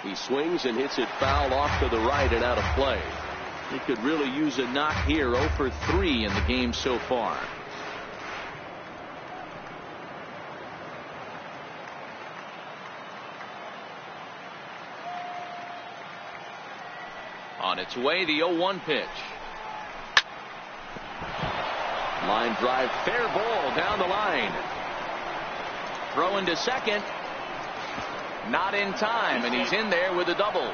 He swings and hits it foul off to the right and out of play. He could really use a knock here. 0 for 3 in the game so far. On its way, the 0-1 pitch. Line drive, fair ball down the line. Throw into second. Not in time, and he's in there with a double.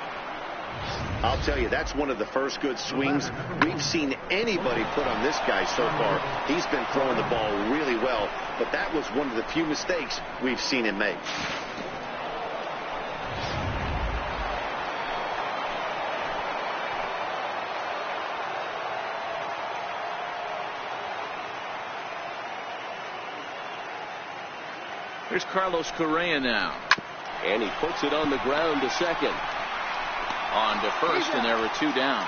I'll tell you, that's one of the first good swings we've seen anybody put on this guy so far. He's been throwing the ball really well, but that was one of the few mistakes we've seen him make. Here's Carlos Correa now. And he puts it on the ground to second. On to first, and there were 2 down.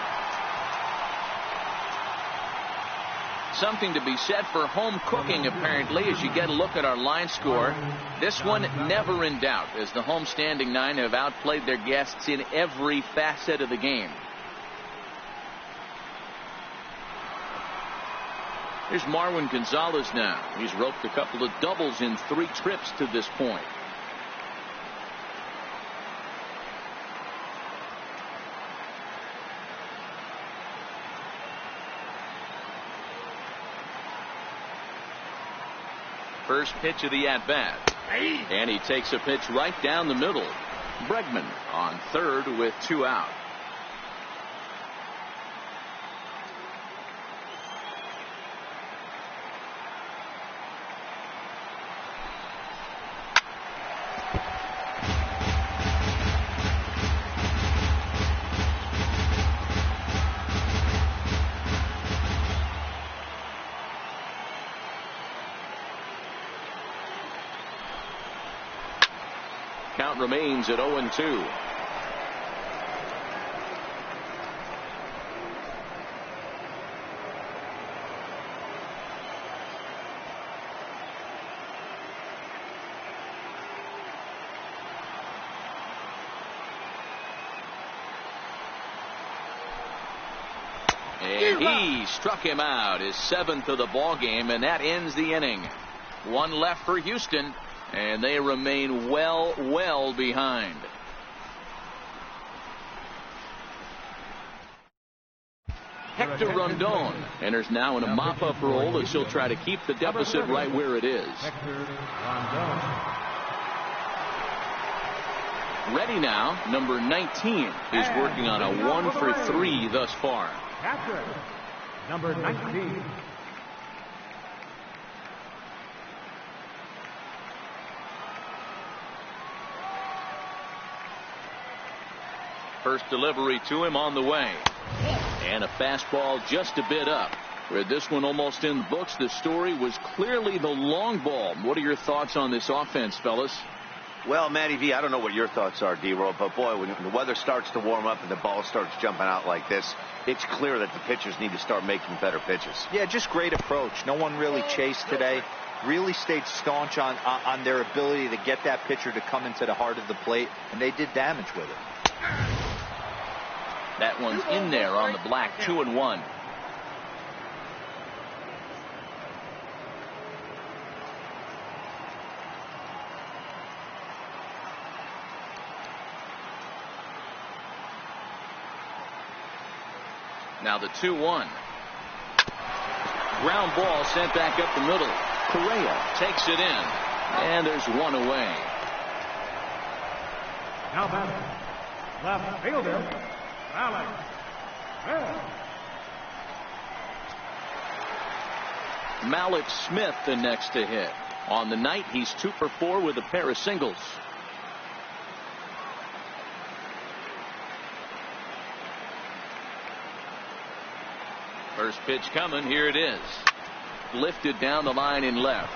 Something to be said for home cooking, apparently, as you get a look at our line score. This one never in doubt, as the home standing 9 have outplayed their guests in every facet of the game. Here's Marwin Gonzalez now. He's roped a couple of doubles in 3 trips to this point. First pitch of the at-bat. And he takes a pitch right down the middle. Bregman on third with 2 out. Count remains at 0-2. And he struck him out, his 7th of the ball game, and that ends the inning. 1 left for Houston, and they remain well behind. Hector Rondon enters now in a mop-up role as he'll try to keep the deficit right where it is. Ready now, number 19 is working on a 1-for-3 thus far. Catcher, number 19. First delivery to him on the way. And a fastball just a bit up. With this one almost in the books, the story was clearly the long ball. What are your thoughts on this offense, fellas? Well, Matty V, I don't know what your thoughts are, D-Roll, but boy, when the weather starts to warm up and the ball starts jumping out like this, it's clear that the pitchers need to start making better pitches. Yeah, just great approach. No one really chased today. Really stayed staunch on their ability to get that pitcher to come into the heart of the plate, and they did damage with it. That one's in there on the black, 2-1. Now the 2-1. Ground ball sent back up the middle. Correa takes it in. And there's one away. Now batter, left fielder, Alex. Malik Smith the next to hit. On the night, he's 2 for 4 with a pair of singles. First pitch coming. Here it is. Lifted down the line in left.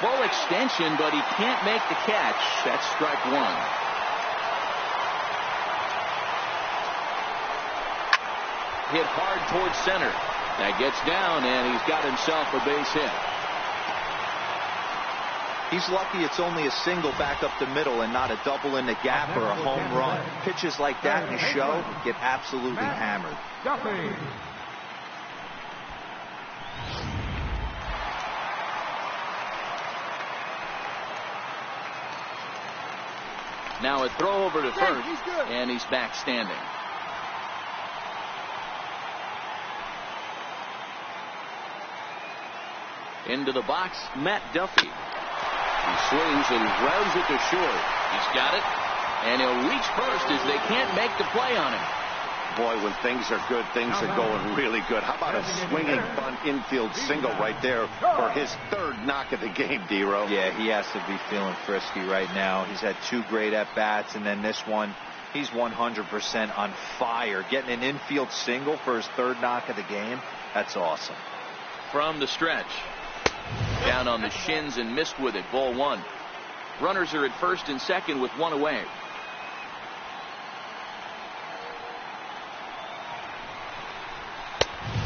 Full extension, but he can't make the catch. That's strike one. Hit hard towards center. That gets down, and he's got himself a base hit. He's lucky it's only a single back up the middle and not a double in the gap or a home run. Pitches like that in the show get absolutely hammered. Now a throw over to first, and he's back standing. Into the box, Matt Duffy. He swings and rounds it to short. He's got it, and he'll reach first as they can't make the play on him. Boy, when things are good, things are going really good. How about a swinging bunt infield single right there for his third knock of the game, D-Row? Yeah, he has to be feeling frisky right now. He's had 2 great at-bats, and then this one, he's 100% on fire. Getting an infield single for his third knock of the game, that's awesome. From the stretch. Down on the shins and missed with it. Ball 1. Runners are at first and second with 1 away.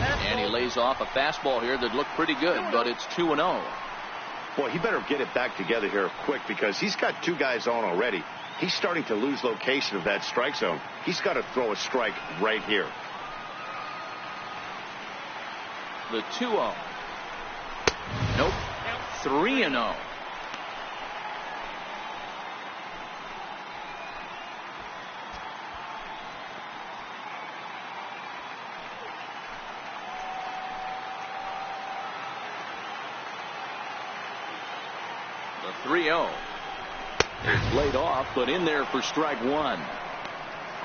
And he lays off a fastball here that looked pretty good, but it's 2-0. Boy, he better get it back together here quick because he's got 2 guys on already. He's starting to lose location of that strike zone. He's got to throw a strike right here. The 2-0. Nope. 3-0. The 3-0 is laid off, but in there for strike 1.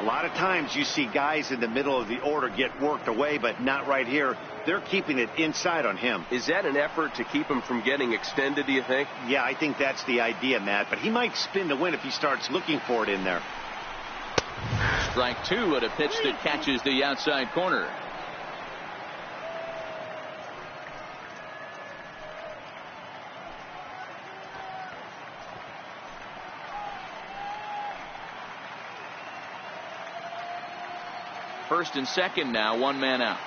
A lot of times you see guys in the middle of the order get worked away, but not right here. They're keeping it inside on him. Is that an effort to keep him from getting extended, do you think? Yeah, I think that's the idea, Matt. But he might spin to win if he starts looking for it in there. Strike 2 at a pitch that catches the outside corner. First and second now, 1 man out.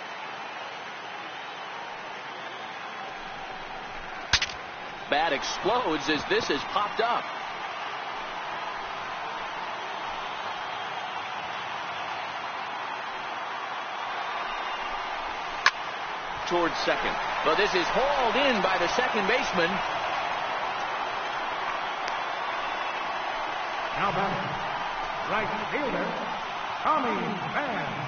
Bat explodes as this has popped up. Towards second, but this is hauled in by the second baseman. Now back, right fielder, Tommy Pham.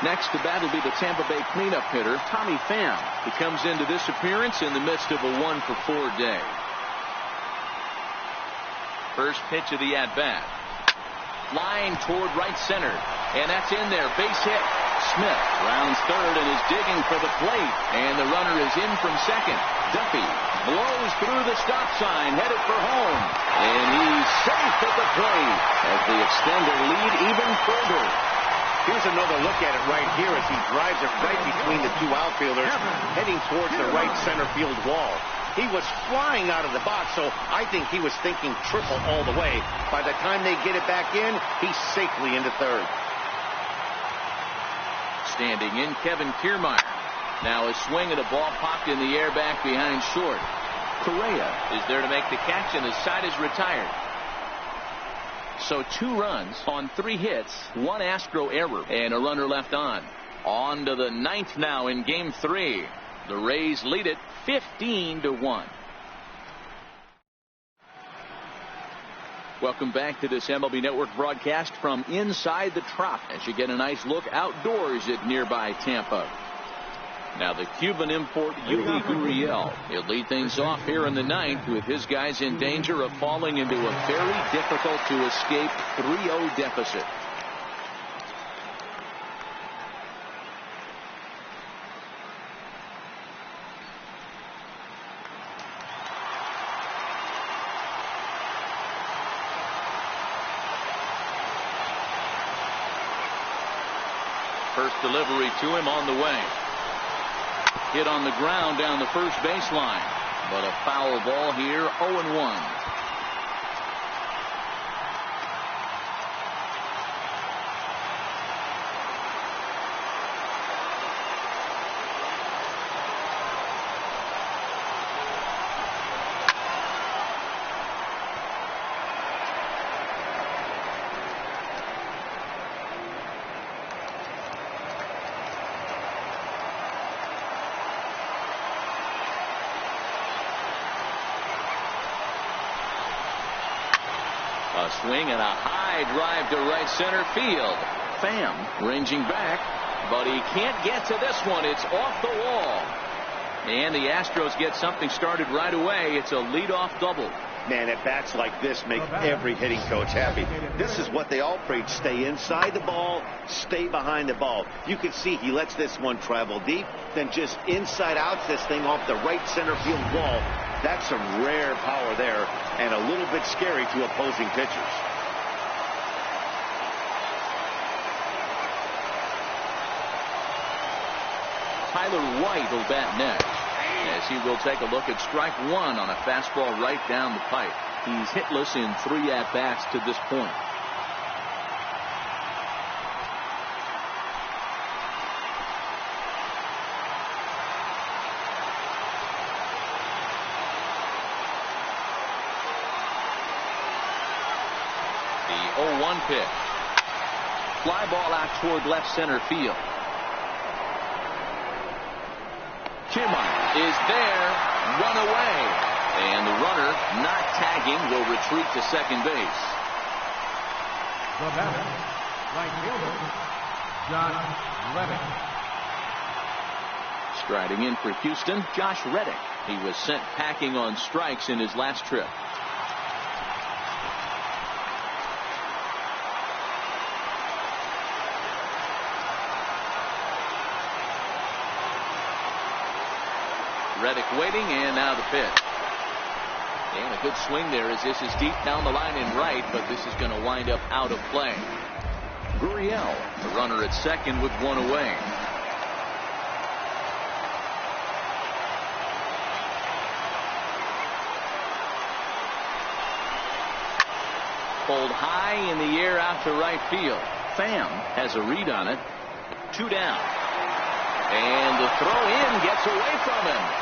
Next to bat will be the Tampa Bay cleanup hitter, Tommy Pham. He comes into this appearance in the midst of a 1-for-4 day. First pitch of the at-bat. Flying toward right center. And that's in there. Base hit. Smith rounds third and is digging for the plate. And the runner is in from second. Duffy blows through the stop sign, headed for home. And he's safe at the plate as they extend their lead even further. Here's another look at it right here as he drives it right between the two outfielders, heading towards the right center field wall. He was flying out of the box, so I think he was thinking triple all the way. By the time they get it back in, he's safely into third. Standing in, Kevin Kiermaier. Now a swing at a ball popped in the air back behind short. Correa is there to make the catch, and the side is retired. So 2 runs on 3 hits, 1 Astro error, and a runner left on. On to the 9th now in Game 3. The Rays lead it 15-1. Welcome back to this MLB Network broadcast from inside the Trop as you get a nice look outdoors at nearby Tampa. Now the Cuban import Yuli Gurriel. He'll lead things off here in the 9th with his guys in danger of falling into a very difficult to escape 3-0 deficit. First delivery to him on the way. Hit on the ground down the first baseline. But a foul ball here, 0-1. A swing and a high drive to right center field. Pham ranging back, but he can't get to this one. It's off the wall. And the Astros get something started right away. It's a leadoff double. Man, at bats like this make every hitting coach happy. This is what they all preach. Stay inside the ball, stay behind the ball. You can see he lets this one travel deep, then just inside outs this thing off the right center field wall. That's some rare power there and a little bit scary to opposing pitchers. Tyler White will bat next, as he will take a look at strike 1 on a fastball right down the pipe. He's hitless in 3 at-bats to this point. The 0-1 pitch. Fly ball out toward left center field. Kiermaier is there, run away, and the runner not tagging will retreat to second base. The batter, right fielder, Josh Reddick. Striding in for Houston, Josh Reddick. He was sent packing on strikes in his last trip. Reddick waiting, and now the pitch. And a good swing there as this is deep down the line in right, but this is going to wind up out of play. Gurriel, the runner at second with 1 away. Pulled high in the air out to right field. Pham has a read on it. 2 down. And the throw in gets away from him.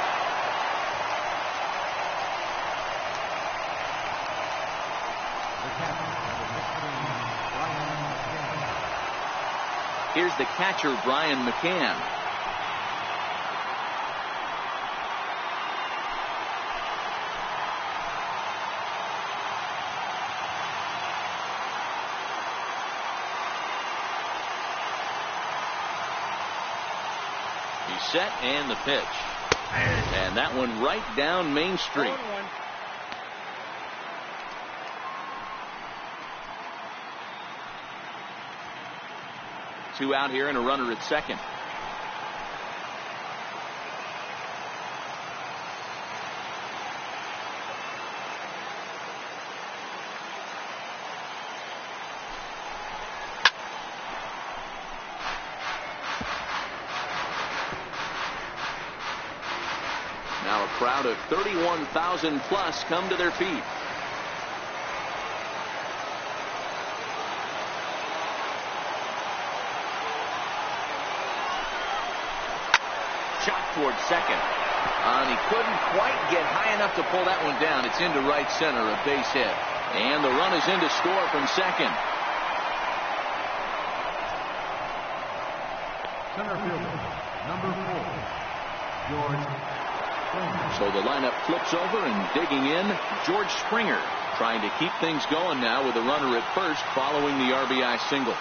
Here's the catcher, Brian McCann. set and the pitch. And that one right down Main Street. Two out here and a runner at second. Now a crowd of 31,000 plus come to their feet. Shot towards second. And he couldn't quite get high enough to pull that one down. It's into right center, a base hit. And the run is in to score from second. Center fielder, number 4, George Springer. So the lineup flips over and digging in, George Springer, trying to keep things going now with a runner at first following the RBI single.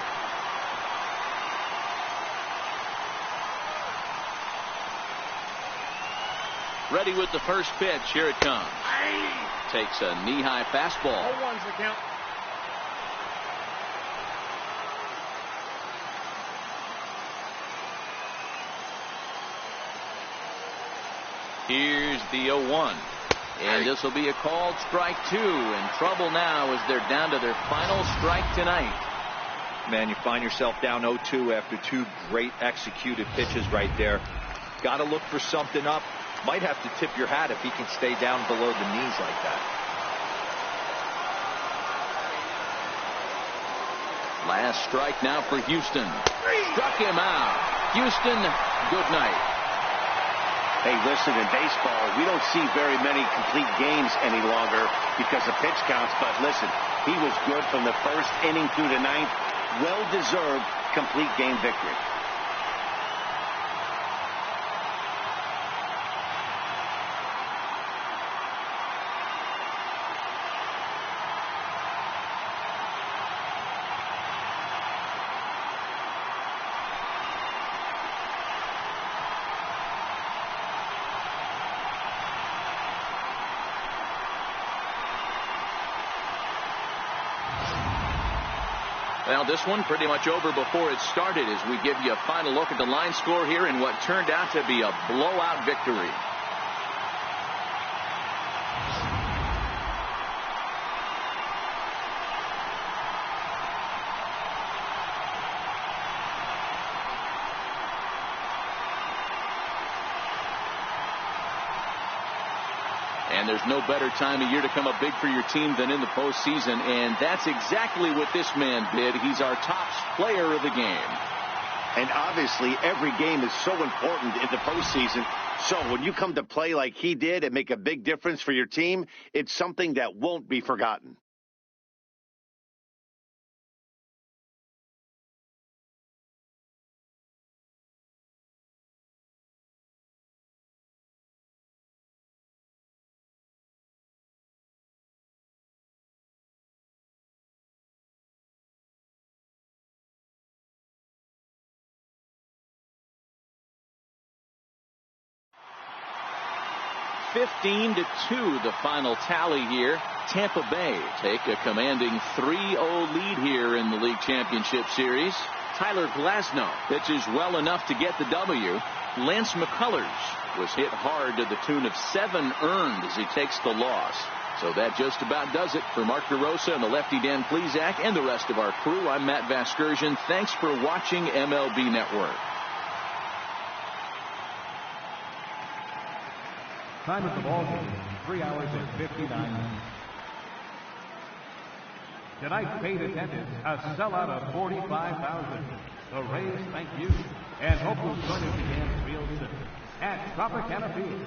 Ready with the first pitch. Here it comes. Takes a knee-high fastball. 0-1's the count. Here's the 0-1. And this will be a called strike 2. In trouble now as they're down to their final strike tonight. Man, you find yourself down 0-2 after two great executed pitches right there. Got to look for something up. Might have to tip your hat if he can stay down below the knees like that. Last strike now for Houston. Struck him out. Houston, good night. Hey, listen, in baseball, we don't see very many complete games any longer because of pitch counts. But listen, he was good from the first inning through the ninth. Well-deserved complete game victory. Well, this one pretty much over before it started as we give you a final look at the line score here in what turned out to be a blowout victory. And there's no better time of year to come up big for your team than in the postseason, and that's exactly what this man did. He's our top player of the game. And obviously, every game is so important in the postseason. So when you come to play like he did and make a big difference for your team, it's something that won't be forgotten. $15-2 the final tally here. Tampa Bay take a commanding 3-0 lead here in the League Championship Series. Tyler Glasnow pitches well enough to get the W. Lance McCullers was hit hard to the tune of 7 earned as he takes the loss. So that just about does it for Mark DeRosa and the lefty Dan Plesac and the rest of our crew. I'm Matt Vasgersian. Thanks for watching MLB Network. Time of the ball game, 3 hours and 59 minutes. Tonight's paid attendance, a sellout of 45,000. The Rays thank you and hope you'll join us again real soon at Tropicana Field.